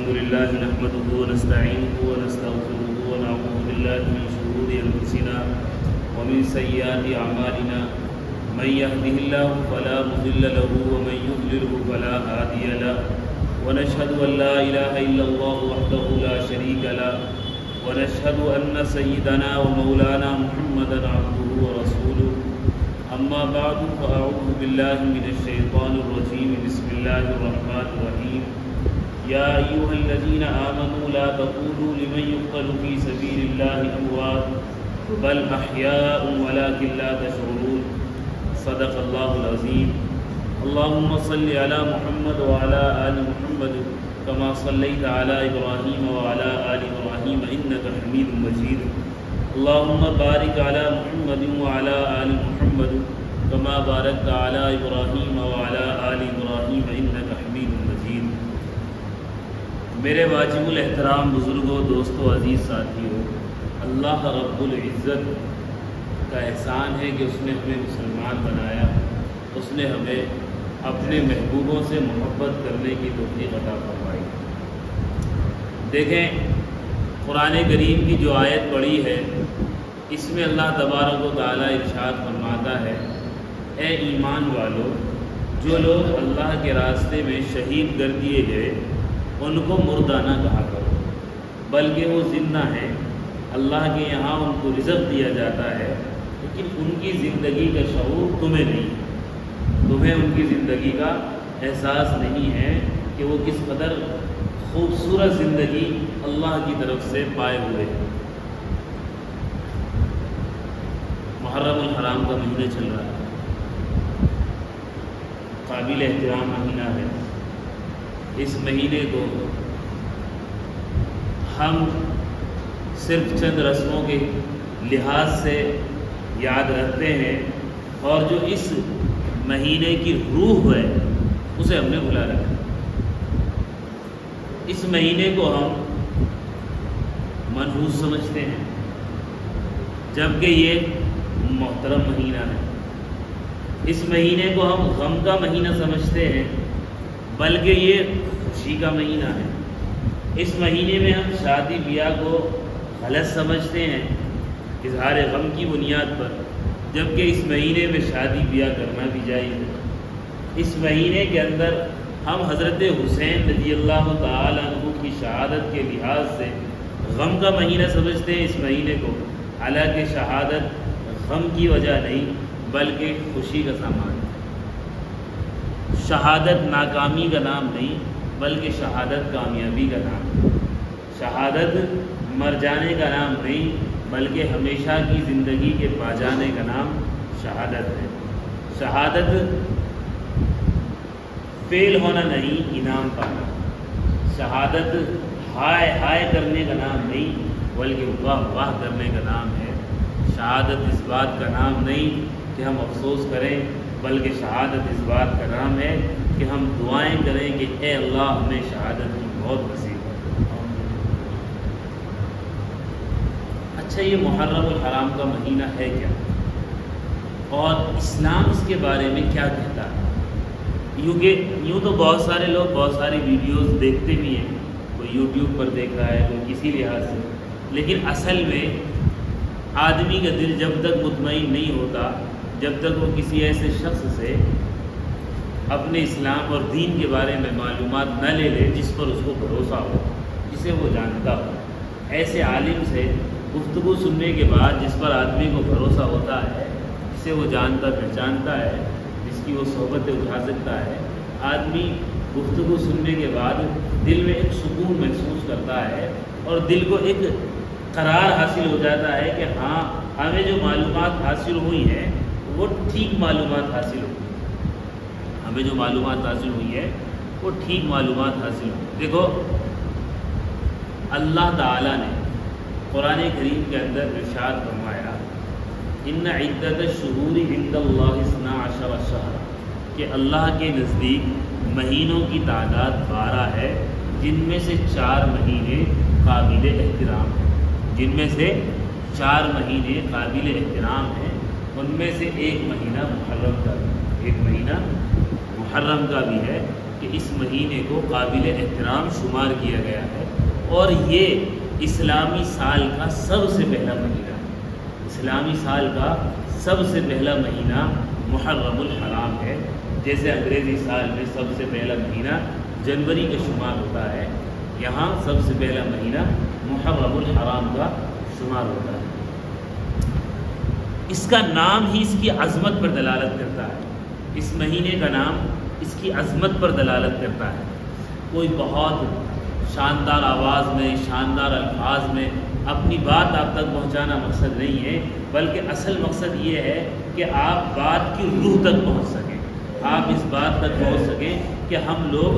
الحمد لله نحمده ونستعينه ونستغفره ونعوذ بالله من شرور أنفسنا ومن سيئات أعمالنا من يهده الله فلا مضل له ومن يضلله فلا هادي له ونشهد أن لا إله إلا الله وحده لا شريك له ونشهد أن سيدنا ومولانا محمدا عبده ورسوله أما بعد فأعوذ بالله من الشيطان الرجيم بسم الله الرحمن الرحيم يا أيها الذين آمنوا لا تقولوا لمن يقتل في سبيل الله أموات بل أحياء ولكن لا تشعرون صدق الله العظيم اللهم صل على محمد وعلى آل محمد كما صليت على إبراهيم وعلى آل إبراهيم إنك حميد مجيد اللهم بارك على محمد وعلى آل محمد كما باركت على إبراهيم وعلى آل إبراهيم إنك حميد مجيد۔ میرے واجب الاحترام بزرگوں، دوستوں، عزیز ساتھیوں، اللہ رب العزت کا احسان ہے کہ اس نے ہمیں مسلمان بنایا، اس نے ہمیں اپنے محبوبوں سے محبت کرنے کی توفیق عطا فرمائی۔ دیکھیں، قرآن کریم کی جو آیت پڑھی ہے اس میں اللہ تبارک و تعالیٰ ارشاد فرماتا ہے، اے ایمان والو، جو لوگ اللہ کے راستے میں شہید کر دیے گئے ان کو مردہ نہ کہا کرو، بلکہ وہ زندہ ہیں، اللہ کے یہاں ان کو رزق دیا جاتا ہے، لیکن ان کی زندگی کا شعور تمہیں نہیں، تمہیں ان کی زندگی کا احساس نہیں ہے کہ وہ کس قدر خوبصورت زندگی اللہ کی طرف سے پائے ہوئے ہیں۔ محرم الحرام کا مہینہ چل رہا ہے، قابل احترام مہینہ ہے۔ اس مہینے کو ہم صرف چند رسموں کے لحاظ سے یاد رکھتے ہیں، اور جو اس مہینے کی روح ہے اسے ہم نے بھلا رکھا۔ اس مہینے کو ہم منحوس سمجھتے ہیں، جبکہ یہ محترم مہینہ ہے۔ اس مہینے کو ہم غم کا مہینہ سمجھتے ہیں، بلکہ یہ خوشی کا مہینہ ہے۔ اس مہینے میں ہم شادی بیاہ کو غلط سمجھتے ہیں اظہار غم کی بنیاد پر، جبکہ اس مہینے میں شادی بیاہ کرنا بھی جائز ہے۔ اس مہینے کے اندر ہم حضرت حسین رضی اللہ تعالیٰ عنہ کی شہادت کے لحاظ سے غم کا مہینہ سمجھتے ہیں اس مہینے کو، حالانکہ شہادت غم کی وجہ نہیں بلکہ خوشی کا سامان ہے۔ شہادت ناکامی کا نام نہیں بلکہ شہادت کامیابی کا نام ہے۔ شہادت مر جانے کا نام نہیں بلکہ ہمیشہ کی زندگی کے پا جانے کا نام شہادت ہے۔ شہادت فیل ہونا نہیں، انعام پانا۔ شہادت ہائے ہائے کرنے کا نام نہیں بلکہ واہ واہ کرنے کا نام ہے۔ شہادت اس بات کا نام نہیں کہ ہم افسوس کریں، بلکہ شہادت اس بات کا نام ہے کہ ہم دعائیں کریں کہ اے اللہ ہمیں شہادت کی موت نصیب کر۔ اچھا، یہ محرم الحرام کا مہینہ ہے کیا، اور اسلام اس کے بارے میں کیا کہتا ہے؟ یوں تو بہت سارے لوگ بہت ساری ویڈیوز دیکھتے بھی ہیں، کوئی یوٹیوب پر دیکھ رہا ہے، کوئی کسی لحاظ سے، لیکن اصل میں آدمی کا دل جب تک مطمئن نہیں ہوتا، جب تک وہ کسی ایسے شخص سے اپنے اسلام اور دین کے بارے میں معلومات نہ لے لے جس پر اس کو بھروسہ ہو، جسے وہ جانتا ہو، ایسے عالم سے گفتگو سننے کے بعد جس پر آدمی کو بھروسہ ہوتا ہے، جسے وہ جانتا پہچانتا ہے، جس کی وہ صحبتیں اٹھا سکتا ہے، آدمی گفتگو سننے کے بعد دل میں ایک سکون محسوس کرتا ہے اور دل کو ایک قرار حاصل ہو جاتا ہے کہ ہاں، ہمیں جو معلومات حاصل ہوئی ہیں وہ ٹھیک معلومات حاصل ہوئی، ہمیں جو معلومات حاصل ہوئی ہے وہ ٹھیک معلومات حاصل ہوئی۔ دیکھو، اللہ تعالیٰ نے قرآن کریم کے اندر ارشاد فرمایا، ان عدت الشہور عند اللہ 12 شہر، کہ اللہ کے نزدیک مہینوں کی تعداد 12 ہے، جن میں سے 4 مہینے قابل احترام ہیں، جن میں سے 4 مہینے قابل احترام ہیں، ان میں سے ایک مہینہ محرم کا بھی ہے، کہ اس مہینے کو قابل احترام شمار کیا گیا ہے، اور یہ اسلامی سال کا سب سے پہلا مہینہ ہے۔ اسلامی سال کا سب سے پہلا مہینہ محرم الحرام ہے، جیسے انگریزی سال میں سب سے پہلا مہینہ جنوری کا شمار ہوتا ہے، یہاں سب سے پہلا مہینہ محرم الحرام کا شمار ہوتا ہے۔ اس کا نام ہی اس کی عظمت پر دلالت کرتا ہے، اس مہینے کا نام اس کی عظمت پر دلالت کرتا ہے۔ کوئی بہت شاندار آواز میں، شاندار الفاظ میں اپنی بات آپ تک پہنچانا مقصد نہیں ہے، بلکہ اصل مقصد یہ ہے کہ آپ بات کی روح تک پہنچ سکیں، آپ اس بات تک پہنچ سکیں کہ ہم لوگ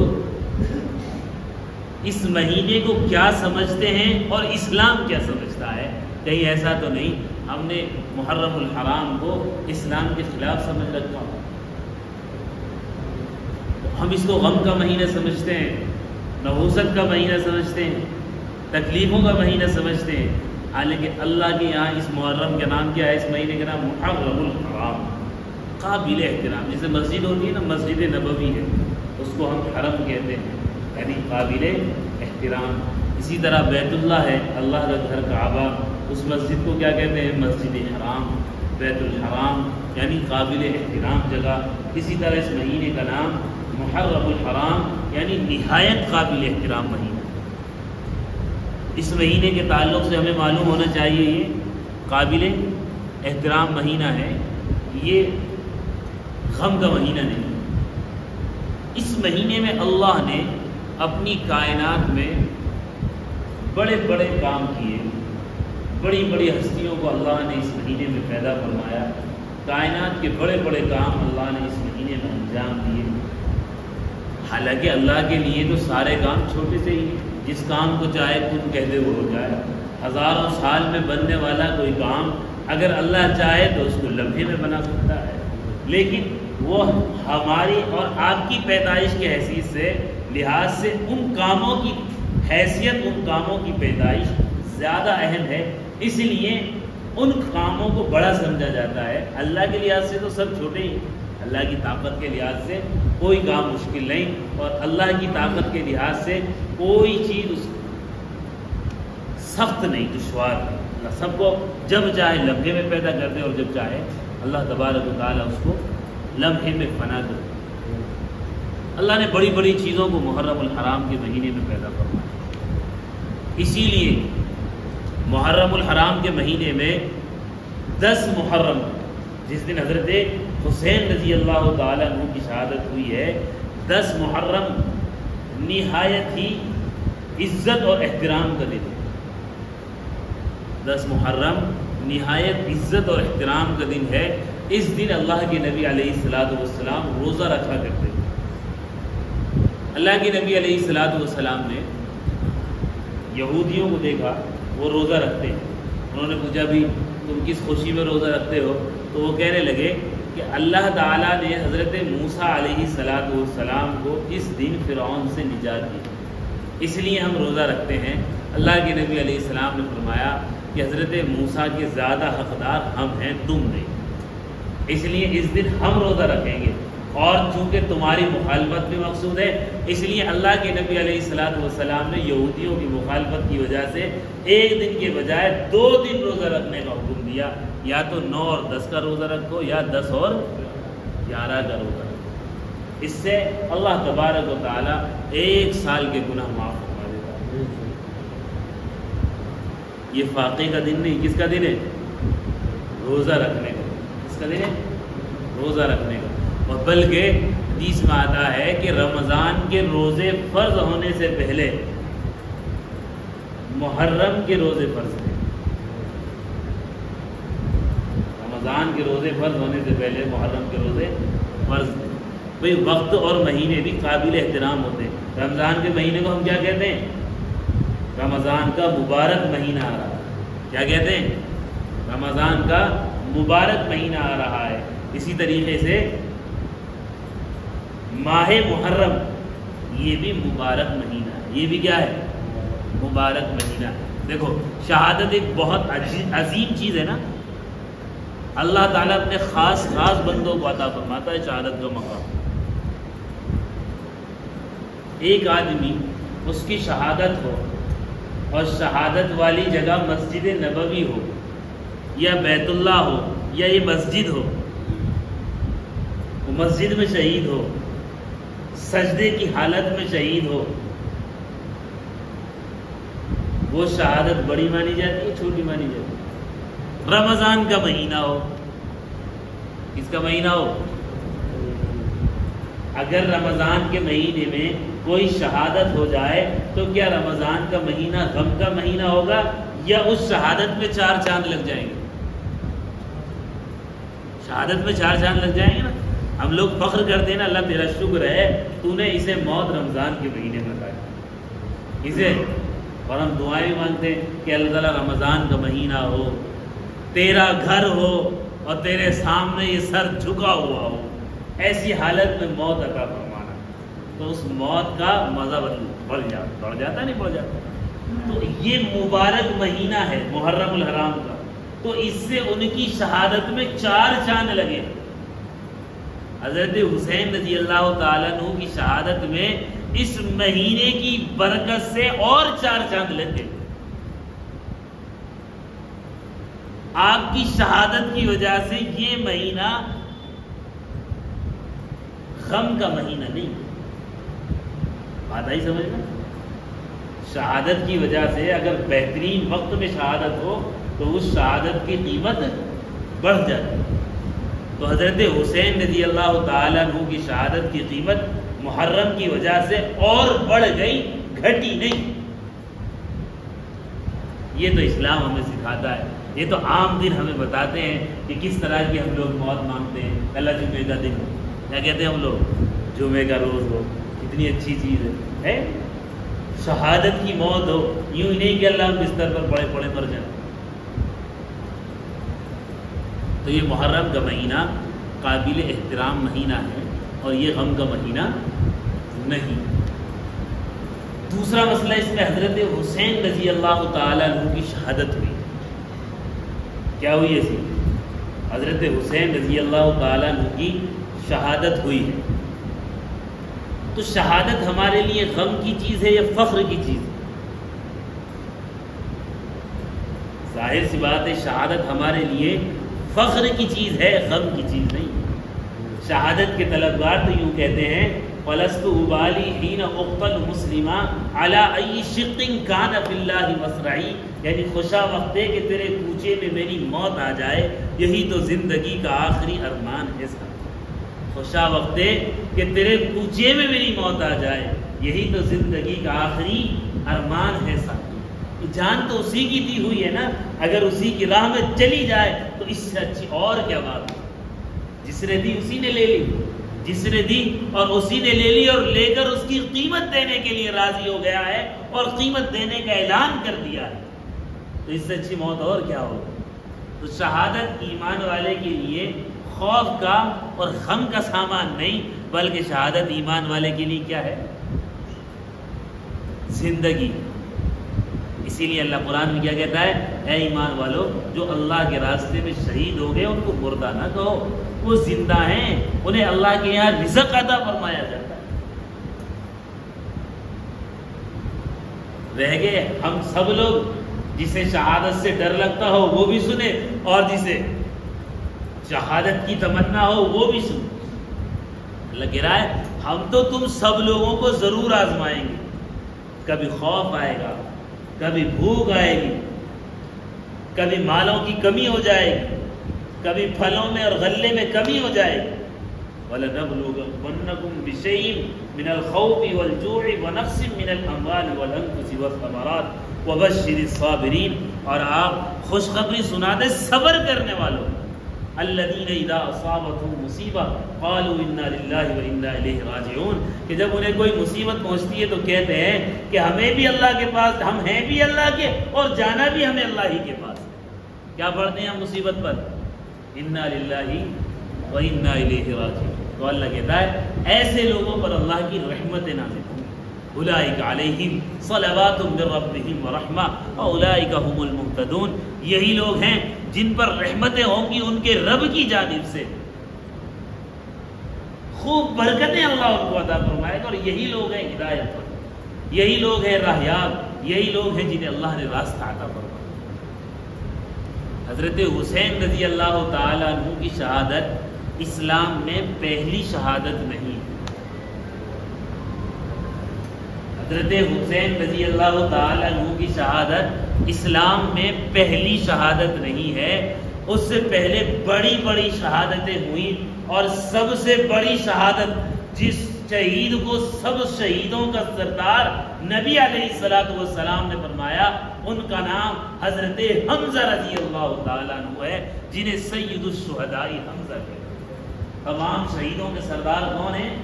اس مہینے کو کیا سمجھتے ہیں اور اسلام کیا سمجھتا ہے۔ کہیں ایسا تو نہیں ہم نے محرم الحرام کو اسلام کے خلاف سمجھ رکھا ہو، ہم اس کو غم کا مہینہ سمجھتے ہیں، نحوست کا مہینہ سمجھتے ہیں، تکلیفوں کا مہینہ سمجھتے ہیں، حالانکہ اللہ کے یہاں اس محرم کا نام کیا ہے؟ اس مہینے کا نام محرم الحرام، قابل احترام۔ جیسے مسجد ہوتی ہے نا، مسجد نبوی ہے، اس کو ہم حرم کہتے ہیں، یعنی قابل احترام۔ اسی طرح بیت اللہ ہے، اللہ کا گھر کعبہ، اس مسجد کو کیا کہتے ہیں؟ مسجد حرام، بیت الحرام، یعنی قابل احترام جگہ۔ اسی طرح اس مہینے کا نام محرم الحرام، یعنی نہایت قابل احترام مہینہ۔ اس مہینے کے تعلق سے ہمیں معلوم ہونا چاہیے یہ قابل احترام مہینہ ہے، یہ غم کا مہینہ نہیں۔ اس مہینے میں اللہ نے اپنی کائنات میں بڑے بڑے کام کیے، بڑی بڑی ہستیوں کو اللہ نے اس مہینے میں پیدا فرمایا، کائنات کے بڑے بڑے کام اللہ نے اس مہینے میں انجام دیے۔ حالانکہ اللہ کے لیے تو سارے کام چھوٹے سے ہی ہیں، جس کام کو چاہے کن کہہ دے وہ ہو جائے۔ ہزاروں سال میں بننے والا کوئی کام اگر اللہ چاہے تو اس کو لمحے میں بنا سکتا ہے، لیکن وہ ہماری اور آپ کی پیدائش کے حیثیت سے لحاظ سے ان کاموں کی حیثیت، ان کاموں کی پیدائش زیادہ اہم ہے، اس لیے ان کاموں کو بڑا سمجھا جاتا ہے۔ اللہ کے لحاظ سے تو سب چھوٹے ہی، اللہ کی طاقت کے لحاظ سے کوئی کام مشکل نہیں، اور اللہ کی طاقت کے لحاظ سے کوئی چیز سخت نہیں، دشوار نہیں۔ اللہ سب کو جب چاہے لمحے میں پیدا کر دے، اور جب چاہے اللہ تبارک و تعالیٰ اس کو لمحے میں فنا کر دے۔ اللہ نے بڑی بڑی چیزوں کو محرم الحرام کے مہینے میں پیدا فرمایا، اسی لیے محرم الحرام کے مہینے میں 10 محرم، جس دن حضرت حسین رضی اللہ تعالیٰ عنہ کی شہادت ہوئی ہے، 10 محرم نہایت ہی عزت اور احترام کا دن ہے۔ 10 محرم نہایت عزت اور احترام کا دن ہے۔ اس دن اللہ کے نبی علیہ الصلوۃ والسلام روزہ رکھا کرتے تھے۔ اللہ کے نبی علیہ الصلوۃ والسلام نے یہودیوں کو دیکھا وہ روزہ رکھتے ہیں، انہوں نے پوچھا بھی تم کس خوشی میں روزہ رکھتے ہو؟ تو وہ کہنے لگے کہ اللہ تعالیٰ نے حضرت موسیٰ علیہ السلام کو اس دن فرعون سے نجات دی، اس لیے ہم روزہ رکھتے ہیں۔ اللہ کے نبی علیہ السلام نے فرمایا کہ حضرت موسیٰ کے زیادہ حقدار ہم ہیں، تم نہیں، اس لیے اس دن ہم روزہ رکھیں گے، اور چونکہ تمہاری مخالفت بھی مقصود ہے، اس لیے اللہ کے نبی علیہ الصلوۃ والسلام نے یہودیوں کی مخالفت کی وجہ سے ایک دن کے بجائے 2 دن روزہ رکھنے کا حکم دیا، یا تو 9 اور 10 کا روزہ رکھو، یا 10 اور 11 کا روزہ رکھو۔ اس سے اللہ تبارک و تعالیٰ 1 سال کے گناہ معاف فرما دیتا ہے۔ یہ فاقے کا دن نہیں، کس کا دن ہے؟ روزہ رکھنے کا۔ کس کا دن ہے؟ روزہ رکھنے کا۔ اور بلکہ حدیث میں آتا ہے کہ رمضان کے روزے فرض ہونے سے پہلے محرم کے روزے فرض ہیں، رمضان کے روزے فرض ہونے سے پہلے محرم کے روزے فرض ہیں۔ بھئی وقت اور مہینے بھی قابل احترام ہوتے ہیں۔ رمضان کے مہینے کو ہم کیا کہتے ہیں؟ رمضان کا مبارک مہینہ آ رہا ہے۔ کیا کہتے ہیں؟ رمضان کا مبارک مہینہ آ رہا ہے۔ اسی طریقے سے ماہ محرم یہ بھی مبارک مہینہ ہے، یہ بھی کیا ہے؟ مبارک مہینہ۔ دیکھو شہادت ایک بہت عظیم چیز ہے نا، اللہ تعالیٰ اپنے خاص بندوں کو عطا فرماتا ہے شہادت کا مقام۔ ایک آدمی اس کی شہادت ہو اور شہادت والی جگہ مسجد نبوی ہو یا بیت اللہ ہو یا یہ مسجد ہو، وہ مسجد میں شہید ہو، سجدے کی حالت میں شہید ہو، وہ شہادت بڑی مانی جاتی ہے چھوٹی مانی جاتی ہے؟ رمضان کا مہینہ ہو، کس کا مہینہ ہو؟ اگر رمضان کے مہینے میں کوئی شہادت ہو جائے تو کیا رمضان کا مہینہ غم کا مہینہ ہوگا یا اس شہادت میں 4 چاند لگ جائیں گے؟ شہادت میں 4 چاند لگ جائیں گے نا. ہم لوگ فخر کرتے ہیں نا، اللہ تیرا شکر ہے تو نے اسے موت رمضان کے مہینے میں لایا اسے. اور ہم دعائیں بھی مانگتے ہیں کہ اللہ تعالیٰ رمضان کا مہینہ ہو، تیرا گھر ہو اور تیرے سامنے یہ سر جھکا ہوا ہو، ایسی حالت میں موت عطا فرمانا. تو اس موت کا مزہ بڑھ جاتا نہیں بڑھ جاتا. تو یہ مبارک مہینہ ہے محرم الحرام کا، تو اس سے ان کی شہادت میں 4 چاند لگے. حضرت حسین رضی اللہ تعالیٰ عنہ کی شہادت میں اس مہینے کی برکت سے اور 4 چاند لگے. آپ کی شہادت کی وجہ سے یہ مہینہ غم کا مہینہ نہیں. بات آئی سمجھ میں؟ شہادت کی وجہ سے اگر بہترین وقت میں شہادت ہو تو اس شہادت کی قیمت بڑھ جاتی ہے. تو حضرت حسین رضی اللہ تعالیٰ عنہ کی شہادت کی قیمت محرم کی وجہ سے اور بڑھ گئی، گھٹی نہیں. یہ تو اسلام ہمیں سکھاتا ہے. یہ تو عام دن ہمیں بتاتے ہیں کہ کس طرح کی ہم لوگ موت مانگتے ہیں. اللہ جمعے کا دن ہو، کیا کہتے ہیں ہم لوگ؟ جمعے کا روز ہو، کتنی اچھی چیز ہے. شہادت کی موت ہو، یوں ہی نہیں کہ اللہ بستر پر پڑے پڑے مر جائیں. تو یہ محرم کا مہینہ قابل احترام مہینہ ہے اور یہ غم کا مہینہ نہیں. دوسرا مسئلہ اس میں حضرت حسین رضی اللہ تعالیٰ عنہ کی شہادت ہوئی. کیا ہوئی ایسی؟ حضرت حسین رضی اللہ تعالیٰ عنہ کی شہادت ہوئی ہے. تو شہادت ہمارے لیے غم کی چیز ہے یا فخر کی چیز ہے؟ ظاہر سی بات ہے شہادت ہمارے لیے فخر کی چیز ہے، غم کی چیز نہیں. شہادت کے طلبگار تو یوں کہتے ہیں فَلَسْتُ أُبَالِي حِينَ أُقْتَلُ مُسْلِمًا عَلَىٰ أَيِّ شِقٍّ كَانَ فِي اللَّهِ مَصْرَعِي. یعنی خوشا وقت ہے کہ تیرے کوچے میں میری موت آ جائے، یہی تو زندگی کا آخری ارمان ہے. خوشا وقت ہے کہ تیرے کوچے میں میری موت آ جائے، یہی تو زندگی کا آخری ارمان ہے. جان تو اسی کی دی ہوئی ہے نا، اگر اسی کی راہ میں چلی جائے تو اس سے اچھی اور کیا بات ہے. جس نے دی اسی نے لے لی، جس نے دی اور اسی نے لے لی اور لے کر اس کی قیمت دینے کے لیے راضی ہو گیا ہے اور قیمت دینے کا اعلان کر دیا ہے. تو اس سے اچھی موت اور کیا ہوگی. تو شہادت ایمان والے کے لیے خوف کا اور غم کا سامان نہیں، بلکہ شہادت ایمان والے کے لیے کیا ہے؟ زندگی. اسی لیے اللہ قرآن میں کیا کہتا ہے؟ اے ایمان والو، جو اللہ کے راستے میں شہید ہو گئے ان کو مردہ نہ کہو، وہ زندہ ہیں، انہیں اللہ کے یہاں رزق عطا فرمایا جاتا ہے. رہ گئے ہم سب لوگ، جسے شہادت سے ڈر لگتا ہو وہ بھی سنے اور جسے شہادت کی تمنا ہو وہ بھی سنے. اللہ کہہ رہا ہے ہم تو تم سب لوگوں کو ضرور آزمائیں گے. کبھی خوف آئے گا، کبھی بھوک آئے گی، کبھی مالوں کی کمی ہو جائے گی، کبھی پھلوں میں اور غلے میں کمی ہو جائے گی. وَلَنَبْلُوَنَّكُمْ بِشَيْءٍ مِنَ الْخَوْفِ وَالْجُوعِ وَنَقْصٍ مِنَ الْأَمْوَالِ وَالْأَنفُسِ وَالثَّمَرَاتِ وَبَشِّرِ الصَّابِرِينَ. اور آپ خوشخبری سنا دیں صبر کرنے والوں. الَّذِينَ إِذَا أَصَابَتْهُمْ مُصِيبَةٌ قَالُوا إِنَّا لِلَّهِ وَإِنَّا إِلَيْهِ رَاجِعُونَ. کہ جب انہیں کوئی مصیبت پہنچتی ہے تو کہتے ہیں کہ ہمیں بھی اللہ کے پاس، ہم ہیں بھی اللہ کے اور جانا بھی ہمیں اللہ ہی کے پاس. کیا پڑھتے ہیں ہم مصیبت پر؟ إِنَّا لِلَّهِ وَإِنَّا إِلَيْهِ رَاجِعُونَ. تو اللہ کہتا ہے ایسے لوگوں پر اللہ کی رحمت نازل ہوں. اولئک علیہم صلوات من ربہم ورحمہ واولئک هم المہتدون. یہی لوگ ہیں جن پر رحمتیں ہوں گی ان کے رب کی جانب سے، خوب برکتیں اللہ ان کو عطا فرمائے گا، اور یہی لوگ ہیں ہدایت پر، یہی لوگ ہیں راہیاب، یہی لوگ ہیں جنہیں اللہ نے راستہ عطا فرمایا۔ حضرت حسین رضی اللہ تعالیٰ عنہ کی شہادت اسلام میں پہلی شہادت نہیں، حضرت حسین رضی اللہ تعالیٰ عنہ کی شہادت اسلام میں پہلی شہادت نہیں ہے، اس سے پہلے بڑی بڑی شہادتیں ہوئیں، اور سب سے بڑی شہادت جس شہید کو سب شہیدوں کا سردار نبی علیہ السلام نے فرمایا، ان کا نام حضرت حمزہ رضی اللہ تعالیٰ عنہ ہے، جنہیں سید الشہداء حمزہ کہتے ہیں۔ تمام شہیدوں کے سردار کون ہیں؟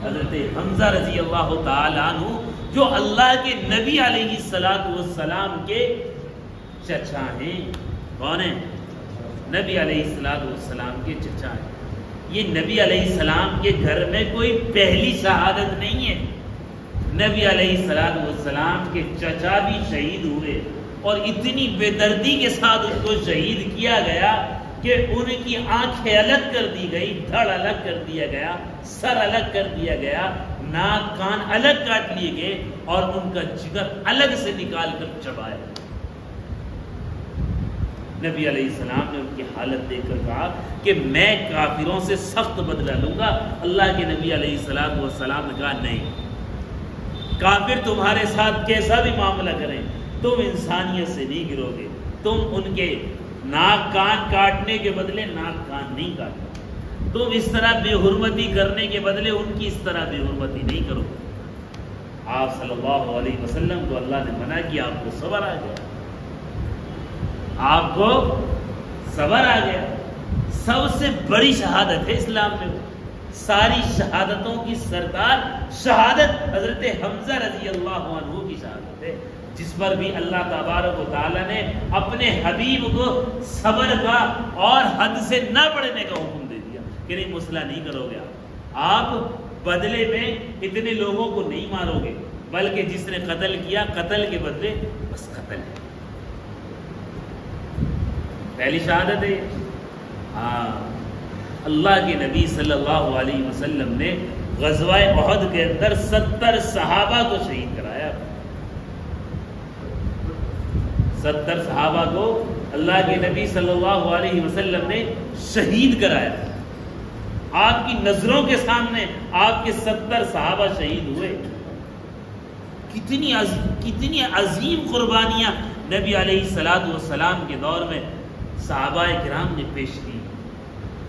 حضرت حمزہ رضی اللہ تعالیٰ عنہ، جو اللہ کے نبی علیہ السلام کے چچا ہیں۔ کون ہیں؟ نبی علیہ السلام کے چچا ہیں۔ یہ نبی علیہ السلام کے گھر میں کوئی پہلی شہادت نہیں ہے، نبی علیہ السلام کے چچا بھی شہید ہوئے، اور اتنی بے دردی کے ساتھ ان کو شہید کیا گیا کہ ان کی آنکھیں الگ کر دی گئی، دھڑ الگ کر دیا گیا، سر الگ کر دیا گیا، ناک کان الگ کاٹ لیے گئے، اور ان کا جگر الگ سے نکال کر چبایا۔ نبی علیہ السلام نے ان کی حالت دیکھ کر کہا کہ میں کافروں سے سخت بدلہ لوں گا۔ اللہ کے نبی علیہ السلام نے کہا نہیں، کافر تمہارے ساتھ کیسا بھی معاملہ کریں تم انسانیت سے نہیں گرو گے، تم ان کے ناک کان کاٹنے کے بدلے ناک کان نہیں کاٹو، تم اس طرح بے حرمتی کرنے کے بدلے ان کی اس طرح بے حرمتی نہیں کرو۔ آپ صلی اللہ علیہ وسلم کو اللہ نے منع کیا، آپ کو صبر آ گیا، آپ کو صبر آ گیا۔ سب سے بڑی شہادت ہے اسلام میں، ساری شہادتوں کی سردار شہادت حضرت حمزہ رضی اللہ عنہ کی شہادت ہے، جس پر بھی اللہ تبارک و تعالیٰ نے اپنے حبیب کو صبر کا اور حد سے نہ بڑھنے کا حکم دے دیا کہ نہیں مسئلہ نہیں کرو گے، آپ بدلے میں اتنے لوگوں کو نہیں مارو گے، بلکہ جس نے قتل کیا قتل کے بدلے بس قتل ہے۔ پہلی شہادت ہے۔ ہاں، اللہ کے نبی صلی اللہ علیہ وسلم نے غزوہ احد کے اندر 70 صحابہ کو شہید کرایا، 70 صحابہ کو اللہ کے نبی صلی اللہ علیہ وسلم نے شہید کرایا۔ آپ کی نظروں کے سامنے آپ کے 70 صحابہ شہید ہوئے۔ کتنی عظیم قربانیاں نبی علیہ السلام کے دور میں صحابہ کرام نے پیش کی۔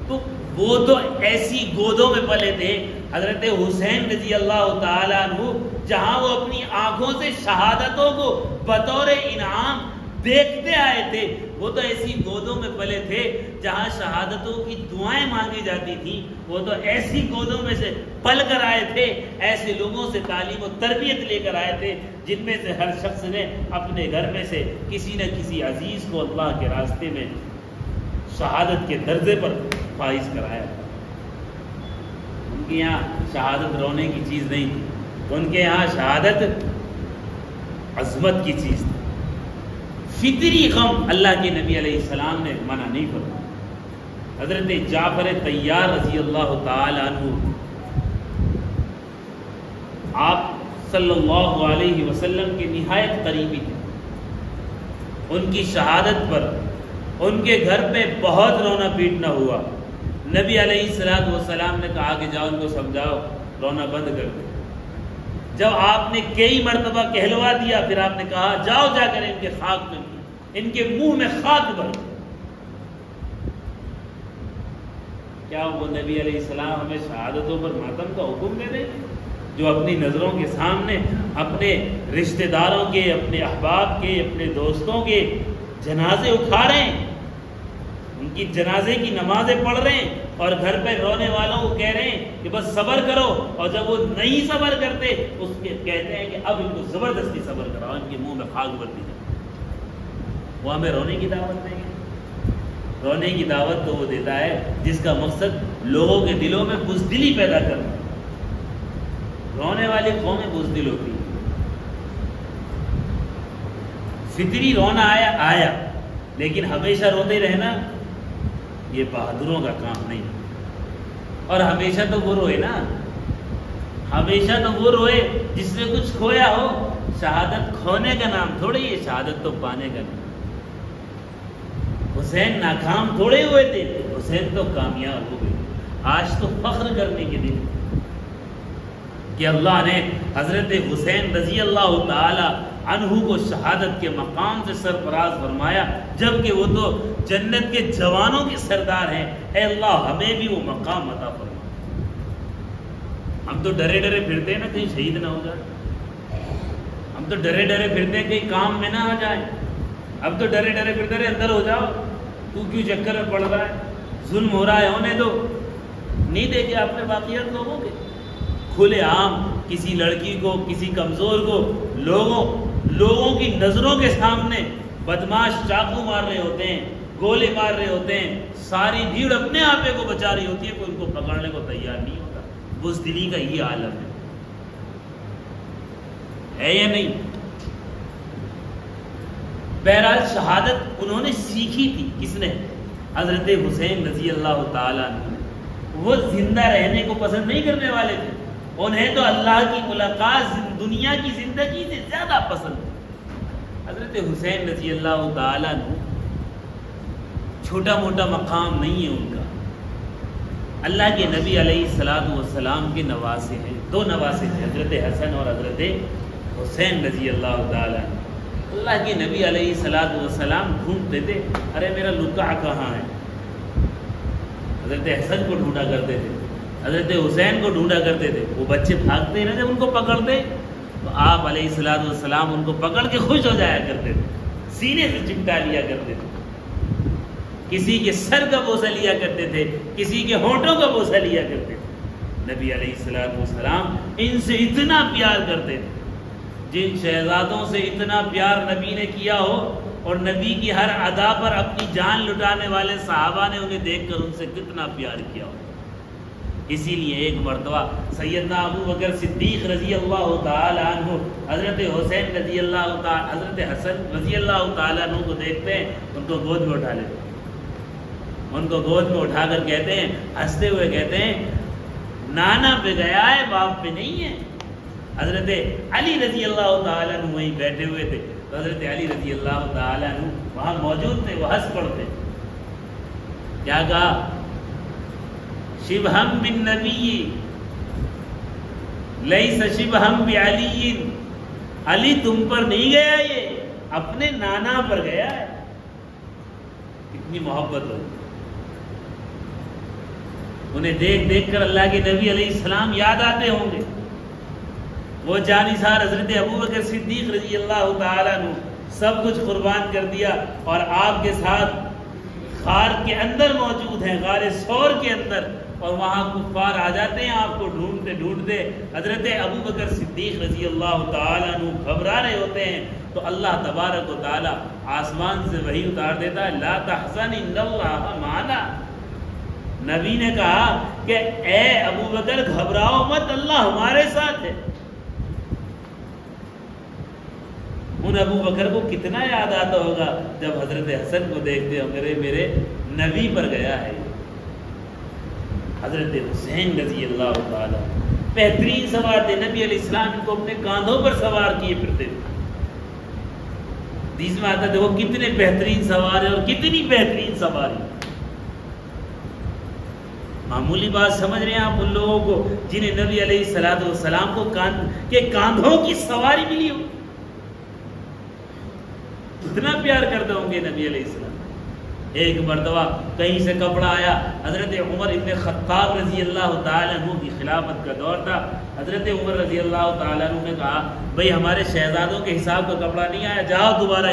تو وہ تو ایسی گودوں میں پلے تھے، حضرت حسین رضی اللہ تعالیٰ عنہ جہاں وہ اپنی آنکھوں سے شہادتوں کو بطور انعام دیکھتے آئے تھے، وہ تو ایسی گودوں میں پلے تھے جہاں شہادتوں کی دعائیں مانگی جاتی تھیں، وہ تو ایسی گودوں میں سے پل کر آئے تھے، ایسے لوگوں سے تعلیم و تربیت لے کر آئے تھے جن میں سے ہر شخص نے اپنے گھر میں سے کسی نہ کسی عزیز کو اللہ کے راستے میں شہادت کے درجے پر فائز کرایا۔ ان کے یہاں شہادت رونے کی چیز نہیں تھی، ان کے یہاں شہادت عظمت کی چیز تھی۔ فطری غم اللہ کے نبی علیہ السلام نے منع نہیں فرمایا۔ حضرت جعفر طیار رضی اللہ تعالی عنہ آپ صلی اللہ علیہ وسلم کے نہایت قریبی تھے، ان کی شہادت پر ان کے گھر پہ بہت رونا پیٹنا ہوا۔ نبی علیہ السلام نے کہا کہ جاؤ ان کو سمجھاؤ رونا بند کر دو۔ جب آپ نے کئی مرتبہ کہلوا دیا، پھر آپ نے کہا جاؤ جا کر ان کے خاک میں، ان کے منہ میں خاک بھر۔ کیا وہ نبی علیہ السلام ہمیں شہادتوں پر ماتم کا حکم دے دیں، جو اپنی نظروں کے سامنے اپنے رشتہ داروں کے، اپنے احباب کے، اپنے دوستوں کے جنازے اٹھا رہے ہیں، ان کی جنازے کی نمازیں پڑھ رہے ہیں، اور گھر پہ رونے والوں کو کہہ رہے ہیں کہ بس صبر کرو، اور جب وہ نہیں صبر کرتے اس کے کہتے ہیں کہ اب ان کو زبردستی صبر کراؤ، ان کے منہ میں خاک بھر دی جائے۔ وہ ہمیں رونے کی دعوت دیں گے؟ رونے کی دعوت تو وہ دیتا ہے جس کا مقصد لوگوں کے دلوں میں بزدلی پیدا کرنا۔ رونے والی قومیں بزدل ہوتی ہیں۔ فطری رونا آیا لیکن ہمیشہ روتے رہنا یہ بہادروں کا کام نہیں۔ اور ہمیشہ تو وہ روئے نا، ہمیشہ تو وہ روئے جس نے کچھ کھویا ہو۔ شہادت کھونے کا نام تھوڑی ہے، شہادت تو پانے کا نام۔ حسین ناکام تھوڑے ہوئے تھے، حسین تو کامیاب ہو گئے۔ آج تو فخر کرنے کے دن کہ اللہ نے حضرت حسین رضی اللہ تعالی عنہ کو شہادت کے مقام سے سرفراز فرمایا، جبکہ وہ تو جنت کے جوانوں کے سردار ہیں۔ اے اللہ ہمیں بھی وہ مقام عطا فرما۔ ہم تو ڈرے ڈرے پھرتے ہیں نا کہیں شہید نہ ہو جائے، ہم تو ڈرے ڈرے پھرتے ہیں کہیں کام میں نہ آ جائے، اب تو ڈرے ڈرے پھرتے رہے اندر ہو جاؤ، تو کیوں چکر میں پڑ رہا ہے، ظلم ہو رہا ہے ہونے دو۔ نہیں دیکھے آپ نے واقعات لوگوں کے کھلے عام، کسی لڑکی کو کسی کمزور کو لوگوں کی نظروں کے سامنے بدماش چاقو مار رہے ہوتے ہیں، گولے مار رہے ہوتے ہیں، ساری بھیڑ اپنے آپے کو بچا رہی ہوتی ہے، کوئی ان کو پکڑنے کو تیار نہیں ہوتا۔ بزدلی کا یہ عالم ہے یا نہیں؟ بہرحال شہادت انہوں نے سیکھی تھی، کس نے؟ حضرت حسین رضی اللہ تعالیٰ عنہ۔ وہ زندہ رہنے کو پسند نہیں کرنے والے تھے، انہیں تو اللہ کی ملاقات دنیا کی زندگی سے زیادہ پسند ہے۔ حضرت حسین رضی اللہ تعالیٰ عنہ چھوٹا موٹا مقام نہیں ہے ان کا، اللہ کے نبی علیہ السلام کے نواسے ہیں، دو نواسے تھے، حضرت حسن اور حضرت حسین رضی اللہ تعالیٰ عنہ۔ اللہ کے نبی علیہ السلام ڈھونڈتے تھے، ارے میرا لکا کہاں ہے؟ حضرت حسن کو ڈھونڈا کرتے تھے، حضرت حسین کو ڈھونڈا کرتے تھے۔ وہ بچے بھاگتے نا جب ان کو پکڑتے تو آپ علیہ السلام ان کو پکڑ کے خوش ہو جایا کرتے تھے، سینے سے چمٹا لیا کرتے تھے، کسی کے سر کا بوسہ لیا کرتے تھے، کسی کے ہونٹوں کا بوسہ لیا کرتے تھے۔ نبی علیہ السلام ان سے اتنا پیار کرتے تھے، جن شہزادوں سے اتنا پیار نبی نے کیا ہو اور نبی کی ہر ادا پر اپنی جان لٹانے والے صحابہ نے انہیں دیکھ کر ان سے کتنا پیار کیا ہو۔ اسی لیے ایک مرتبہ سیدنا ابو بکر صدیق رضی اللہ تعالی عنہ حضرت حسین رضی اللہ تعالی حضرت حسن رضی اللہ تعالی عنہ کو دیکھتے ہیں، ان کو گود میں اٹھا لیتے ہیں، ان کو گود میں اٹھا کر کہتے ہیں، ہنستے ہوئے کہتے ہیں، نانا پہ گیا ہے باپ پہ نہیں ہے۔ حضرت علی رضی اللہ تعالیٰ عنہ وہیں بیٹھے ہوئے تھے، تو حضرت علی رضی اللہ تعالیٰ عنہ وہاں موجود تھے، وہ ہنس پڑتے، کیا کہا؟ شبہم بالنبی لیس شبہم بعلی، علی تم پر نہیں گیا، یہ اپنے نانا پر گیا ہے۔ کتنی محبت ہو، انہیں دیکھ دیکھ کر اللہ کے نبی علیہ السلام یاد آتے ہوں گے۔ وہ جانثار حضرت ابوبکر صدیق رضی اللہ تعالیٰ عنہ سب کچھ قربان کر دیا اور آپ کے ساتھ غار کے اندر موجود ہیں، غار ثور کے اندر، اور وہاں کفار آ جاتے ہیں آپ کو ڈھونڈتے ڈھونڈتے۔ حضرت ابوبکر صدیق رضی اللہ تعالیٰ عنہ گھبرا رہے ہوتے ہیں تو اللہ تبارک و تعالیٰ آسمان سے وحی اتار دیتا ہے، لا تحزن ان اللہ معنا۔ نبی نے کہا کہ اے ابوبکر گھبراؤ مت، اللہ ہمارے ساتھ ہے۔ ان ابو بکر کو کتنا یاد آتا ہوگا جب حضرت حسن کو دیکھتے ہوں گے، میرے نبی پر گیا ہے۔ حضرت حسین رضی اللہ تعالیٰ بہترین سوار تھے، نبی علیہ السلام ان کو اپنے کاندھوں پر سوار کیے پھرتے تھے۔ حدیث میں آتا تھا وہ کتنے بہترین سوار ہیں اور کتنی بہترین سواری۔ معمولی بات سمجھ رہے ہیں آپ ان لوگوں کو جنہیں نبی علیہ السلام کو کاندھوں کی سواری ملی ہو، اتنا پیار کرتے ہوں گے نبی علیہ السلام۔ ایک مرتبہ کہیں سے کپڑا آیا، حضرت عمر ابن خطاب رضی اللہ تعالیٰ عنہ کی خلافت کا دور تھا۔ حضرت عمر رضی اللہ تعالیٰ عنہ نے کہا، بھئی ہمارے شہزادوں کے حساب کا کپڑا نہیں آیا، جاؤ دوبارہ